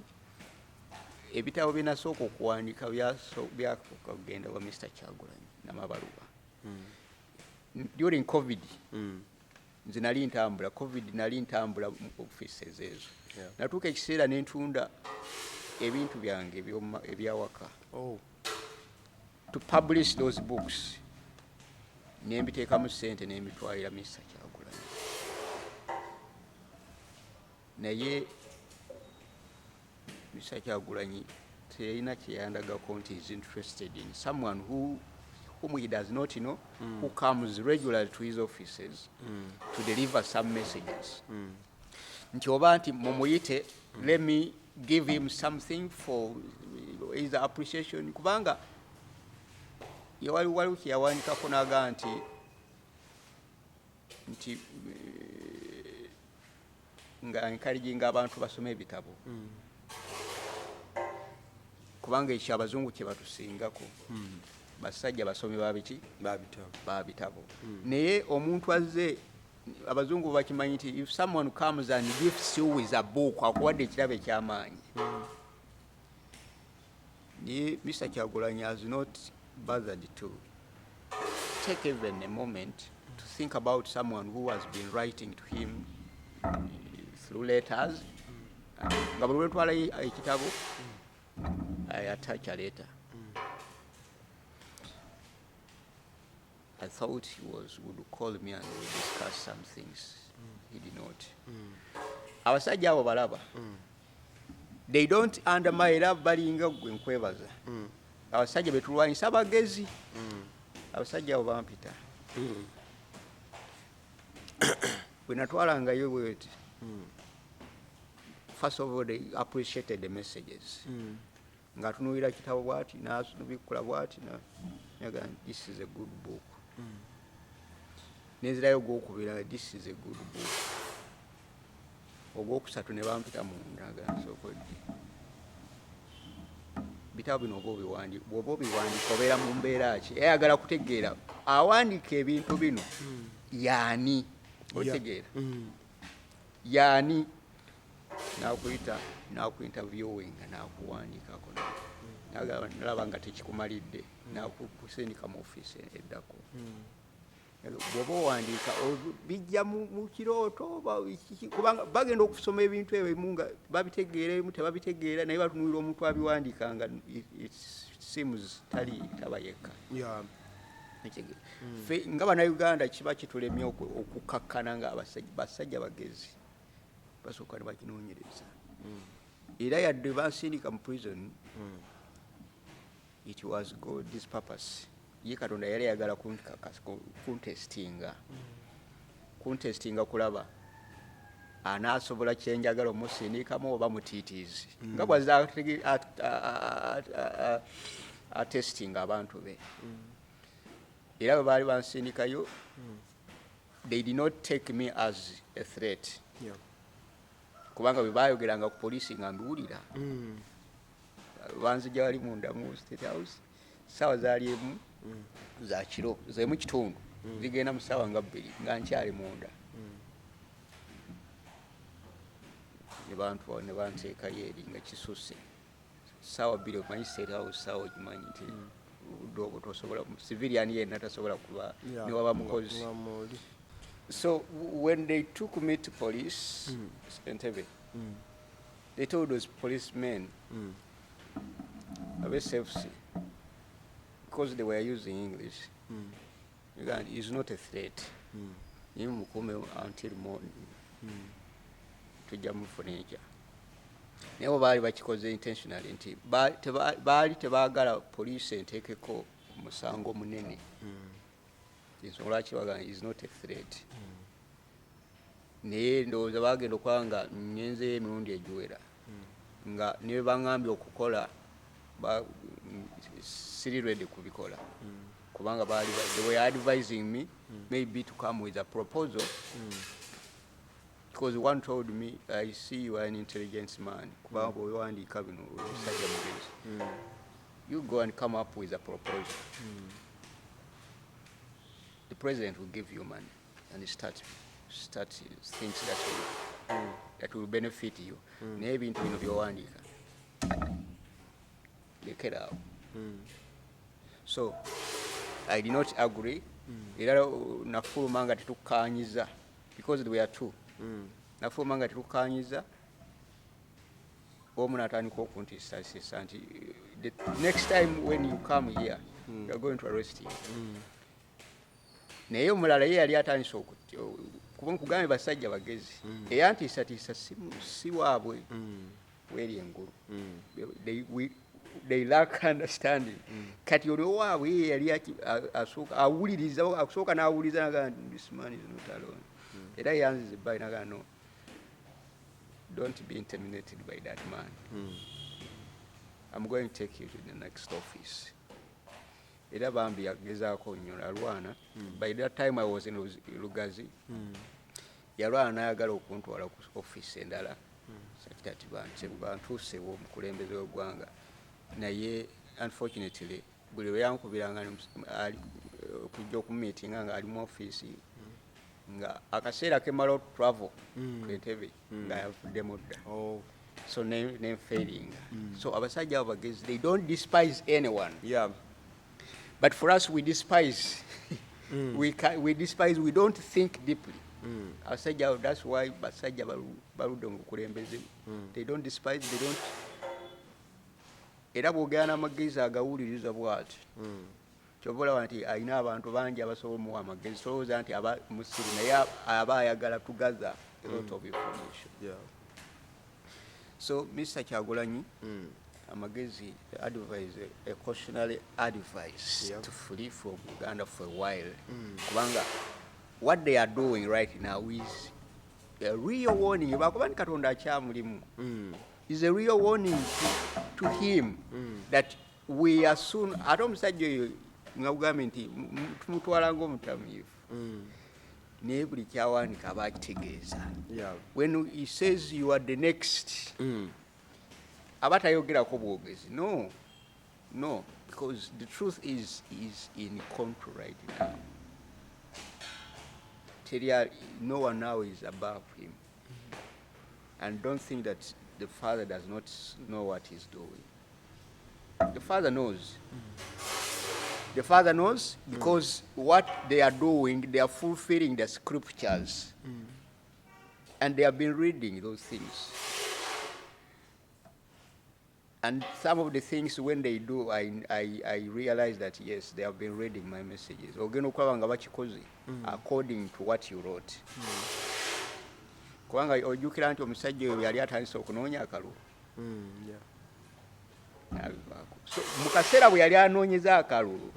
ebitabo binasooka okuwandiika byakugenda wa Mr. Kyagulanyi n'amabaluwa. During COVID, nze nali ntambula nali ntambula mu offices ezo. Natuuka ekiseera ne ntunda ebintu byange ebyawaka to publish those books. Nembiteekamu ssente n'emitwalira Mr. Kyagulanyi. Naye Mr. Kyagulanyi teyalina kyeyandagako nti is interested in someone whom he does not know, who comes regularly to his offices to deliver some messages. Nti oba nti mumuyite, let me give him something for his appreciation kubanga waliwo kye yawandiikako n'agaa nti nga encouraging abantu basome ebitabo kubanga ekyo abazungu kye batusingako basajja basomi babitabo. Naye omuntu azze abazungu bakimanyi nti if someone comes and gifts you with a book akuwadde ekirabo ekyamaanyi. Naye Mr. Kyagulanyi has not bothered to take even a moment to think about someone who has been writing to him through letters. Nga buli lwetwala ekitabo I attach a letter. I thought he would call me and we discuss some things. He did not. Abasajja abo balaba. They don't undermine love balinga gwe nkwebaza. Abasajja betulwanyisa bagezi. Abasajja abo bampita. Bwe natwalangayo bweti. First of all, they appreciated the messages. Nga tunuulira kitabo bwati n'abikula bwati naga this is a good book. Nezirayo gwokubira this is a good book. Ogwokusatu ne bampita munda nga sokodde. Bitabo bino bw'oba obiwandiika obeera mu mbeera ki ayagala kutegeera awandiika ebintu bino yaani otegeera yaani nakuinterviewinga nakuwandiikako nalaba nga tekikumalidde nakusindika mu ofiisi eddako. Bw'oba owandiika bijja mu kirooto kubanga bagenda okusoma ebintu ebimu nga babitegeera ebimu tebabitegeera naye batunuulira omuntu abiwandiika nga it seems taba yekka. Ffe nga bannayuganda kiba kitulemye okukakkana nga basajja bagezi basooka ne bakinoonyereza era yadde bansindika mu prison it was God's purpose. Ye Katonda yali ayagala kuntestinga kulaba anaasobola kyenjagala omusindikamu oba mutiitiizi nga bwazza atesting abantu be era bwe baali bansindikayo they did not take me as a threat kubanga bwe baayogeranga ku poliisi nga mbiwulira banzija wali munda mu State House ssaawa zaali emu za kiro zemu kitundu zigenda mu ssaawa nga 2 nga nkyali munda ne banteekayo eri nga kisusse ssaawa 2 omanyi State House ssaawa ogimanyi nti dobo tosobola civilian yenna tasobola kuba ne waba mukozi. So when they took me to police Entebbe, they told those policemen of SFC, because they were using English, Uganda is not a threat. You mukume until morning. Tujja mufuneja. Nebo baali bakikoze intentionally nti baali tebaagala police enteekeko musango munene. Ensonga lwaki bagamba is not a threat. Naye ndowooza baagenda okwanga ngenzeyo emirundi egiwera nga ne baŋŋambye okukola siri ready kubikola kubanga they were advising me maybe to come with a proposal because one told me, I see you are an intelligence man kubanga bwewandiika bino osajja mugezi, you go and come up with a proposal. The president will give you money and start things that will benefit you. Naye ebintu bino byowandiika lekera. So I did not agree. Era nafuluma nga tetukkaanyiza because they were two. Nafuluma nga tetukkaanyiza omu n'atandika okuntiisatiisa nti the next time when you come here you are going to arrest him. Naye omulala ye yali atandise kuba nkugambye basajja bagezi eyantiisatiisa si waabwe weri engulu. They lack understanding. Kati ono waabwe ye yali awuliriza akusooka n'awuliriza naga this man is not alone. Era yanzize bbayi naga no, don't be intimidated by that man. I'm going to take you to the next office. Era bambi yagezaako nnyo alwana. By that time I was in Lugazi. Yalwana n'ayagala okuntwala ku office endala. Sakitati bantuuse omukulembeze w'eggwanga. Naye unfortunately buli lwe yankubiranga okujja okumeetinga nga ali mu office nga akaseera kemala travel ku Entebbe nga yavuddemu dda. So name failing. So abasajja abo bagezi, they don't despise anyone. But for us, we despise. We despise. We don't think deeply. Abasajja, that's why basajja baludde mu bukulembeze. They don't despise. They don't. Era bw'ogera n'amagezi agawuliriza bw'ati. Kyova olaba nti alina abantu bangi abasobola omuwa amagezi. Tolowooza nti aba musiru naye aba ayagala tugaza a lot of information. So Mr. Kyagulanyi, amagezi advise, a cautionary advice to flee from Uganda for a while. Kubanga what they are doing right now is a real warning. Bakubani Katonda akyamulimu. Is a real warning to him that we are soon. Ate omusajja oyo nga bugambye nti tumutwala ng'omutamiivu. Naye buli kyawanika aba akitegeeza. When he says you are the next, aba tayogerako bwogezi. No, because the truth is in control right now. No one now is above him. And don't think that the father does not know what he's doing. The father knows. The father knows because what they are doing, they are fulfilling the scriptures. And they have been reading those things. And some of the things when they do, I realize that yes, they have been reading my messages. Ogenda okulaba nga bakikoze according to what you wrote. Kubanga ojjukira nti omusajja oyo yali atandise okunoonya akalulu. So mu kaseera bwe yali anoonyeza akalulu,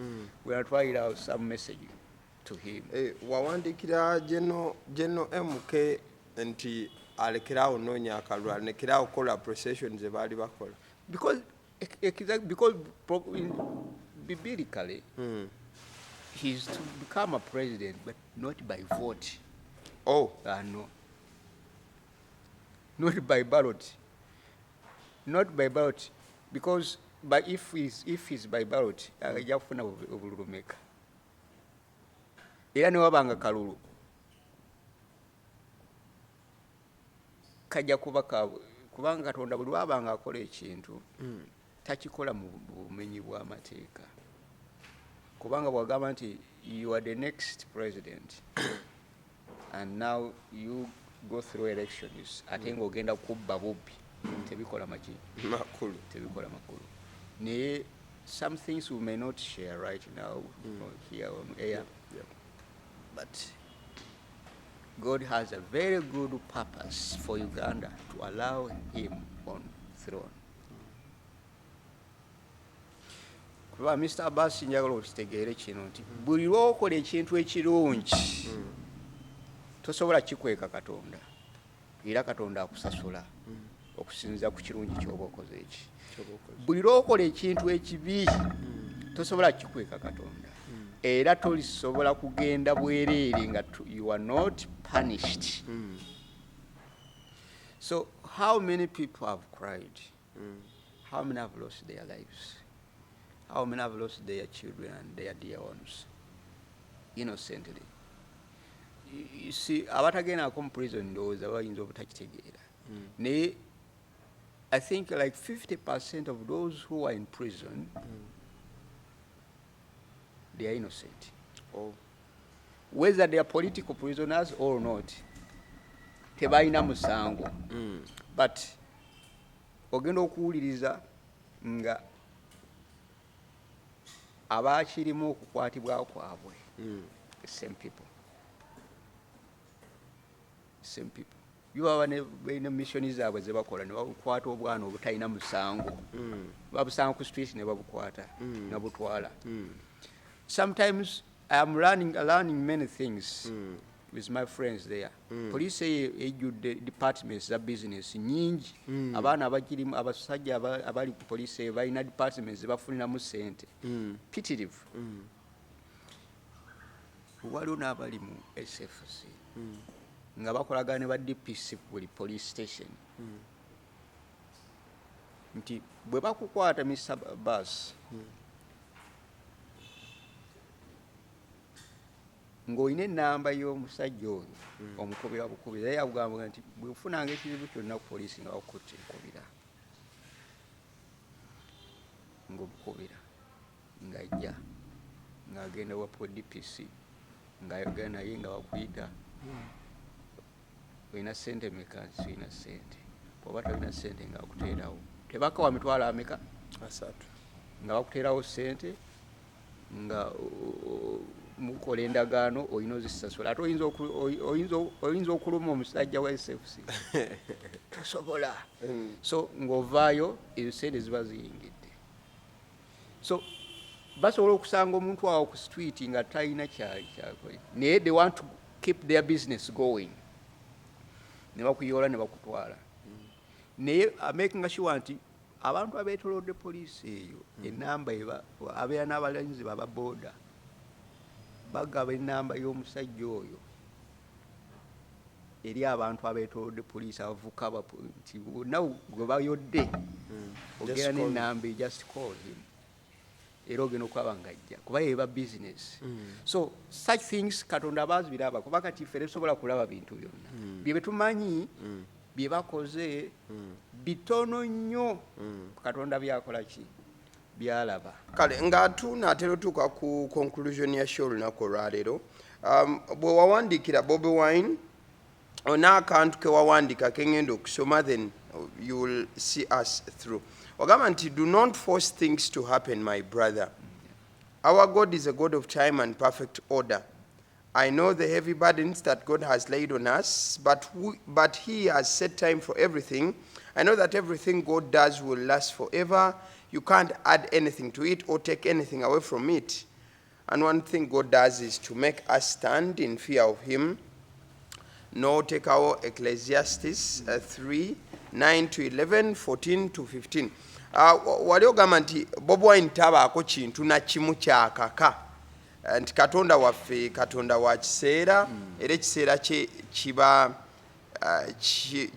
we are trying out some message to him. Wawandiikira General MK nti alekeraawo noonya akalulu, alekeraawo kola procession ze baali bakola. Because biblically, he's to become a president, but not by vote. Oh. No. Not by ballot. Not by ballot. Because if he's by ballot, ajja kufuna obululu meka. Era ne wabanga kalulu kajja kuba kubanga Katonda buli wabanga akola ekintu takikola mu bumenyi bw'amateeka. Kubanga bwagamba nti you are the next president and now you go through elections ate ng'ogenda kubba Bobi, tebikola makulu. Tebikola makulu. Naye some things we may not share right now here on air, but God has a very good purpose for Uganda to allow him on throne. Kuba Mr. Abbas njagala okitegeere kino nti buli lw'okola ekintu ekirungi tosobola kikweka Katonda, era Katonda akusasula okusinziira ku kirungi ky'oba okoze eki. Buli lw'okola ekintu ekibi tosobola kikweka Katonda, era tolisobola kugenda bwereere nga you are not punished. So how many people have cried? How many have lost their lives? How many have lost their children and their dear ones innocently? You see, abatagenda mu prison ndowooza bayinza obutakitegeera. Naye I think like 50% of those who are in prison, they are innocent. Whether they are political prisoners or not, tebalina musango. But ogenda okuwuliriza nga abakirimu okukwatibwa kwabwe the same people. Same people. You have a mission zaabwe ze bakola ne bakwata obwana obutalina musango. Babusanga ku street ne babukwata na butwala. Sometimes I am learning many things with my friends there. Police ejjudde departments za business nyingi. Abaana abakirimu abasajja abali ku police balina departments ze bafuniramu ssente. Pititive. Waliwo n'abali mu SFC. Nga bakolagana ne ba DPC buli police station. Nti bwe bakukwata Mr. Abbas ng'olina ennamba y'omusajja oyo omukubira bukubira, era yakugamba nti bwe ufunanga ekizibu kyonna ku poliisi nga bakutte nkubira ng'obukubira ng'ajja ng'agenda wa DPC ng'ayogera naye nga bakuyita olina ssente meka nti sirina ssente, bw'oba tolina ssente ng'akuteerawo tebakawa mitwalo ameka 3 nga bakuteerawo ssente nga mukola endagaano olina ozisasula ate oyinza okuluma omusajja wa SFC tosobola. So ng'ovaayo ezo ssente ziba ziyingidde. So basobola okusanga omuntu awo ku street nga talina kyakola naye they want to keep their business going, ne bakuyoola ne bakutwala. Naye making sure nti abantu abeetolodde poliisi eyo ennamba abeera n'abalenzi baba booda bagaba ennamba y'omusajja oyo eri abantu abeetolodde poliisi abavuka nti bonna gwe bayodde ogera n'ennamba just call him era ogenda okulaba ng'ajja kuba yeba business. So such things Katonda baazibiraba kuba kati ffe tetusobola kulaba bintu byonna bye betumanyi bye bakoze bitono nnyo Katonda byakola ki byalaba. Kale nga tunaatera otuuka ku conclusion ya show olunaku olwaleero, bwe wawandiikira Bobi Wine ona akantu ke wawandiika ke ngenda okusoma then you will see us through. Ogamba nti, do not force things to happen, my brother. Our God is a God of time and perfect order. I know the heavy burdens that God has laid on us, but He has set time for everything. I know that everything God does will last forever. You can't add anything to it or take anything away from it. And one thing God does is to make us stand in fear of Him. No, take our Ecclesiastes 3, 9 to 11, 14 to 15. Wali ogamba nti Bobi Wine tabaako kintu na kimu kyakaka nti Katonda waffe Katonda wa kiseera era ekiseera kye kiba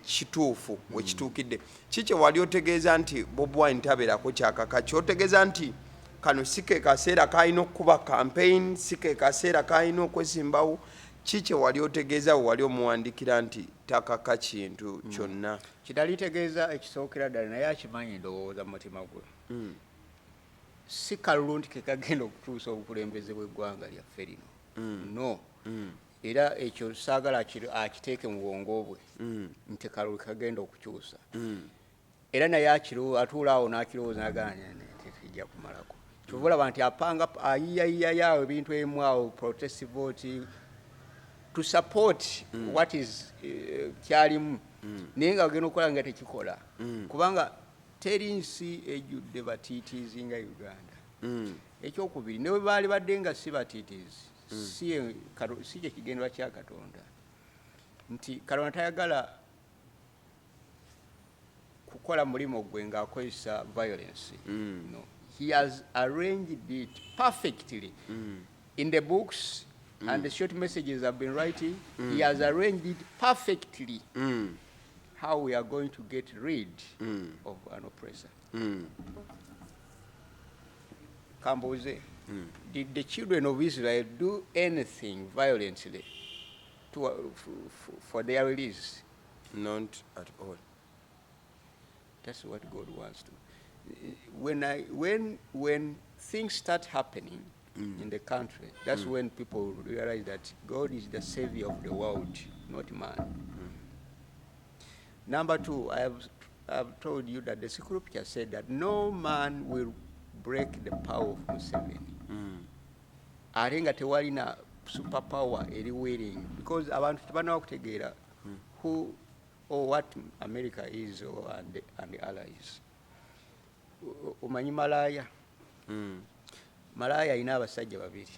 kituufu wekituukidde. Kiki wali otegeeza nti Bobi Wine tabeerako kyakaka? Kyotegeeza nti kano si ke kaseera kalina okuba campaign, si ke kaseera kalina okwesimbawo. Kiki wali otegeeza wali omuwandikira nti takaka kintu kyonna? Kitali tegeeza ekisookera ddala naye akimanyi ndowooza mu mutima gwe. Si kalulu nti ke kagenda okutuusa obukulembeze bw'eggwanga lyaffe lino. No. Era ekyo saagala akiteeke mu bwongo bwe nti kalulu kagenda okukyusa. Era naye atuula awo n'akirowooza n'aganya tekijja kumalako. Kyova olaba nti apanga ayiyayiyayo ebintu ebimu awo protestive vote to support what is kyalimu naye nga agenda okukola nga tekikola kubanga teri nsi ejjudde batiitiizi nga Uganda. Ekyokubiri ne bwe baali badde nga si batiitiizi si kye kigendwa kya Katonda nti Katonda tayagala kukola mulimu gwe ng'akozesa violence. No. He has arranged it perfectly in the books and the short messages I've been writing. He has arranged it perfectly how we are going to get rid of an oppressor. Kamboze, did the children of Israel do anything violently for their release? Not at all. That's what God wants to. When things start happening in the country, that's when people realize that God is the savior of the world, not man. Number two, I've told you that the scripture said that no man will break the power of Museveni. I think that tewalina superpower eri willing because abantu tebanawa kutegeera who or what America is and the allies. Umanyi malaya. Malaya ina abasajja babiri.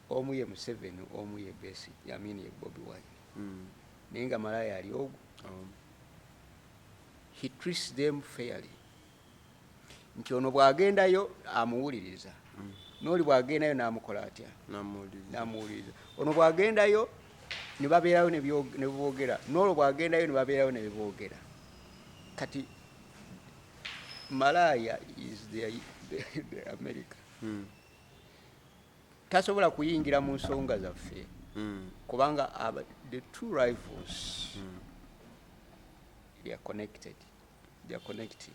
Omu ye Museveni, omu ye Besi, yamini ye Bobi Wine. Nenga malaya ali ogu. He treats them fairly. Nti ono bw'agendayo amuwuliriza. N'oli bw'agendayo n'amukola atya? N'amuwuliriza. Ono bw'agendayo ne babeerayo ne boogera. N'olwo bw'agendayo ne babeerayo ne boogera. Kati Malaya is the America. Tasobola kuyingira mu nsonga zaffe. Kubanga the two rivals they are connected. They are connecting.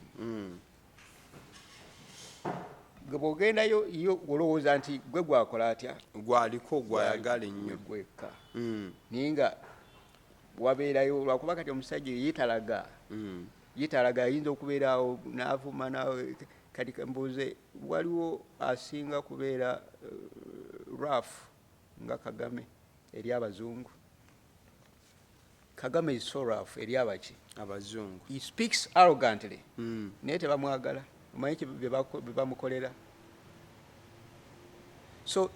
Gbogendayo yo olowooza nti gwe gwakola atya? Gwaliko gwayagala ennyo. Gwekka. Ninga wabeerayo lwakuba kati omusajja yeetalaga. Yeetalaga ayinza okubeerawo n'avuma nawe kati mbuuze waliwo asinga kubeera rough nga Kagame eri abazungu. Kagame is so rough eri abaki? Abazungu. He speaks arrogantly. Naye tebamwagala. Omanyi bye bamukolera. So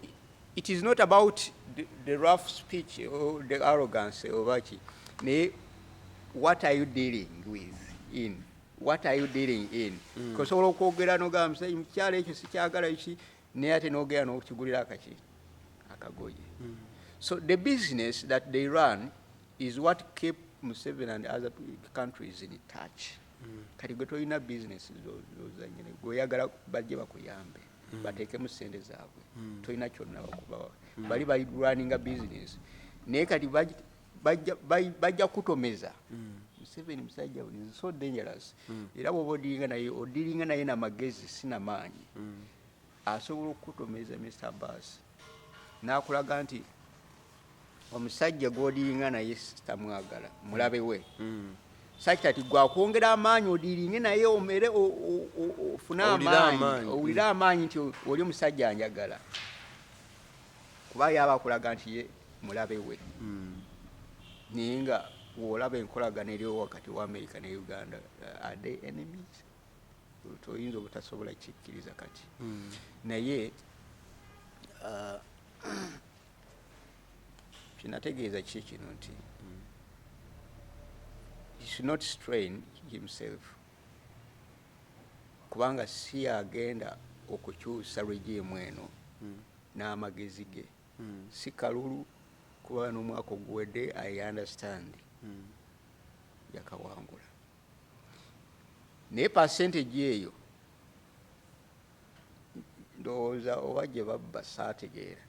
it is not about the rough speech or the arrogance or what. Naye what are you dealing with in? What are you dealing in? Because all okwogera n'ogamba musajja mukyala ekyo sikyagala eki naye ate n'ogera n'okigulira akagoye. So the business that they run is what keep Museveni and other countries in touch. Kati gwe tolina business zozanyene gweoyagala bajje bakuyambe bateekemu ssente zaabwe tolina kyonna bakubawa bali running a business naye kati bajja kutomeza Museveni musajja is so dangerous era bw'oba odiringa naye n'amagezi sinamaanyi asobola okukutomeza Mr. Abbas n'akulaga nti omusajja gw'odiringa naye sitamwagala mulabe we saki kati gwakwongera amaanyi odiringe naye omere ofune amaanyi owulire amaanyi nti oli omusajja anjagala kuba yaba akulaga nti ye mulabe we naye nga woolaba enkolagana eriwo wakati wa America ne Uganda are they enemies toyinza obutasobola kikkiriza kati naye kinategeeza ki kino nti he should not strain himself kubanga si agenda okukyusa regimu eno n'amagezi ge si kalulu kuba n'omwaka oguwedde I understand yakawangula naye percentage eyo ndowooza oba gye babba saategeera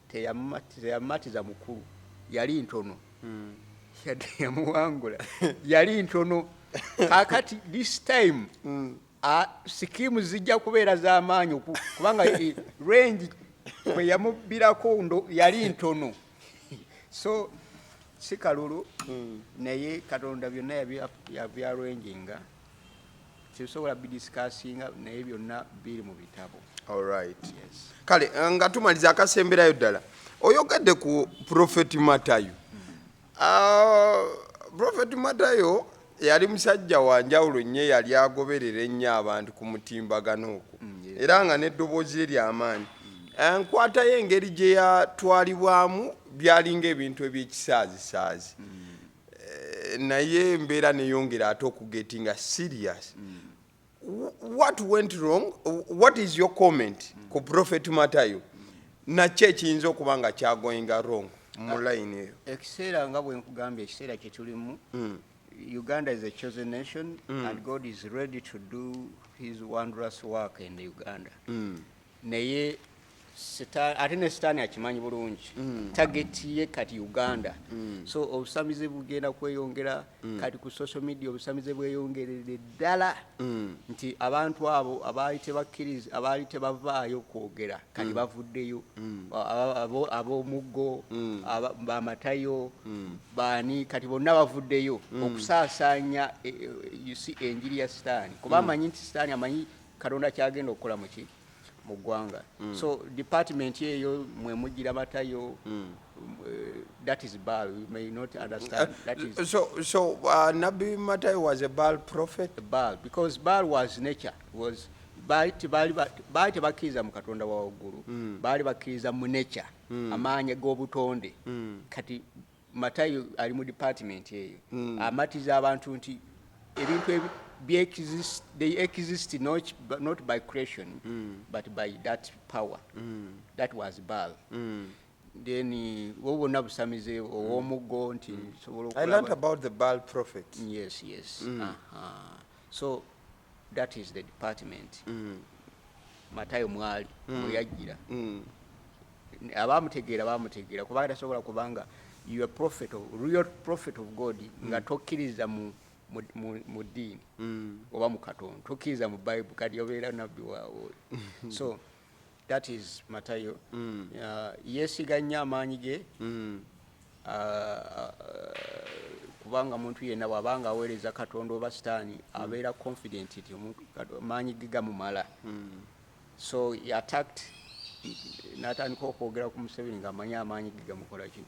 teyamumatiza mukulu yali ntono yadde yamuwangula yali ntono kakati this time sikimu zijja kubeera z'amaanyi kubanga range kwe yamubbirako yali ntono so si kalulu naye Katonda byonna yabyarranginga tebisobola bidiscussinga naye byonna biri mu bitabo. Alright. Yes. Kale nga tumaliza akasemberayo ddala oyogedde ku Prophet Matayo. Prophet Matayo yali musajja wa njawulo nnyo yali agoberera ennyo abantu ku mutimbagano okwo era nga n'eddoboozi ly'amaanyi nkwata ye engeri gye yatwalibwamu byalinga ebintu eby'ekisaazisaazi naye embeera neyongera ate okugetinga serious. What went wrong? What is your comment ku Prophet Matayo nakyo ekiyinza okuba nga kyagoyinga wrong mu line eyo? Ekiseera nga bwe nkugambye ekiseera kye tulimu Uganda is a chosen nation and God is ready to do his wondrous work in Uganda. Naye ate ne sitaani akimanyi bulungi tageti ye kati Uganda so obusamize bugenda kweyongera kati ku social media obusamize bweyongerere ddala nti abantu abo abaali tebakkiriza abaali tebavaayo kwogera kati bavuddeyo ab'omuggo bamatayo baani kati bonna bavuddeyo okusaasaanya enjiri ya sitaani kuba amanyi nti sitaani amanyi Katonda kyagenda okukola mu ki mu ggwanga. So department eyo mwe mujira Matayo that is Baal. You may not understand that is so Nabi Matayo was a Baal prophet. Baal because Baal was nature was baali tebakkiriza mu Katonda wa waggulu baali bakkiriza mu nature amaanyi g'obutonde kati Matayo ali mu department eyo amatiza abantu nti ebintu they exist not by creation but by that power that was Baal. Then wobona busamize ow'omuggo nti sobola I learned about the Baal prophet. Yes. So that is the department Matayo mwali muyajira abamutegeera kubanga tasobola kubanga you are real prophet of God nga tokkiriza mu ddiini oba mu Katonda tokkiriza mu Bible kati obeera nabbi waawe so that is Matayo yeesiga nnyo amaanyi ge kubanga muntu yenna bw'abanga aweereza Katonda oba sitaani abeera confident nti amaanyi ge gamumala so he attacked n'atandika okwogera ku Museveni ng'amanyi amaanyi ge gamukola ki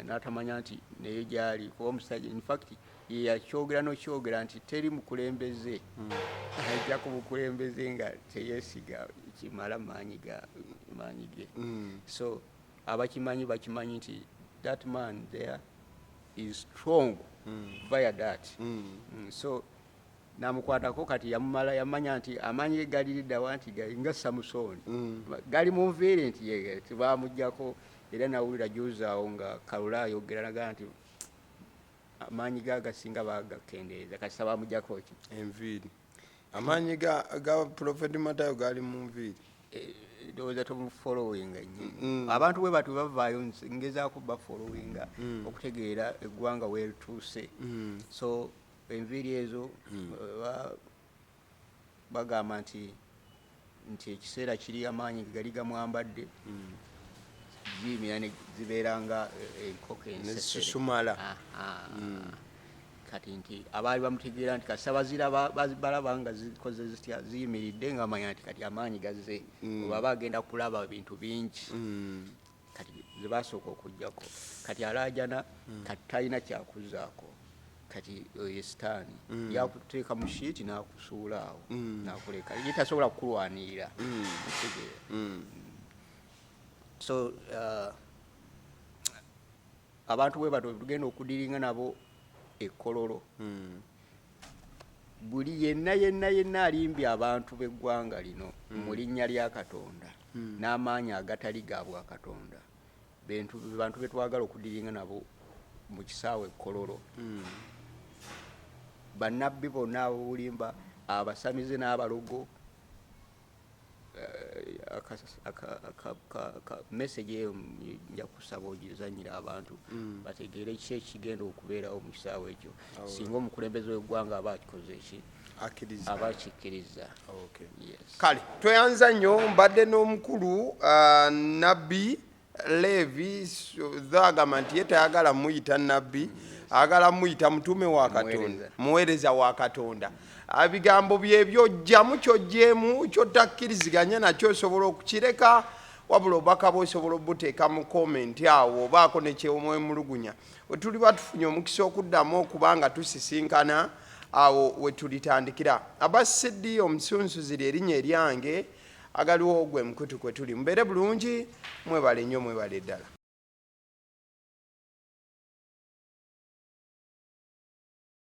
n'atamanya nti naye gyali kuba omusajja in fact yakyogera n'okyogera nti teri mukulembeze ajja ku bukulembeze nga teyeesiga kimala maanyi ge so abakimanyi bakimanyi nti that man there is strong via that so namukwatako kati yamanya nti amaanyi ge galiriddawa nti nga Samusoni gali mu nviiri nti ye tibamuggyako era nawulira juuzaawo nga Kalula ayogera nagaa nti amaanyi gasinga bagakendeeza kasita bamuggyako ki enviiri amaanyi ga Prophet Matayo gali mu nviiri ndowooza tomufolowinga nnyo abantu bwe batu bavaayo ngezaako bafolowinga okutegeera eggwanga weerituuse so enviiri ezo bagamba nti ekiseera kiri amaanyi gali gamwambadde ziyimira ne zibeera nga enkoko ensesere nesusumala kati nti abaali bamutegeera nti kasabazira balaba nga zikoze zitya ziyimiridde nga manya nti kati amaanyi gazze oba bagenda kulaba bintu bingi kati zebasooka okugjako kati alaajana kati talina kyakuzaako kati oyo sitaani yakuteeka mu shiiti n'akusuula awo n'akuleka ye tasobola kukulwanirira so abantu bwe bato tugenda okudiringa nabo ekkololo buli yenna alimbye abantu b'eggwanga lino mu linnya lya Katonda n'amaanyi agatali ga bwa Katonda bantu betwagala okudiringa nabo mu kisaawe ekkololo bannabbi bonna ab'obulimba abasamize n'abalogo message eyo nja kusaba ogizanyira abantu bategeere ki ekigenda okubeerawo mu kisaawe ekyo singa omukulembeze w'eggwanga aba akikoze eki aba akikkiriza. Kale tweyanza nnyo mbadde n'omukulu nabbi Levi agamba nti ye tayagala muyita nabbi agala muyita mutume wa Katonda muweereza wa Katonda ebigambo byebyo ojjamu kyojjeemu kyotakkiriziganya nakyo osobola okukireka wabula obubaka bwosobola obuteeka mu komenti awo obaako nekyomwemulugunya wetuli batufunye omukisa okuddamu okuba nga tusisinkana awo wetulitandikira abasidi omusunsuzi erinnya eryange agaliwo gwe mukutu kwe tuli mubeere bulungi mwebale nnyo mwebale ddala.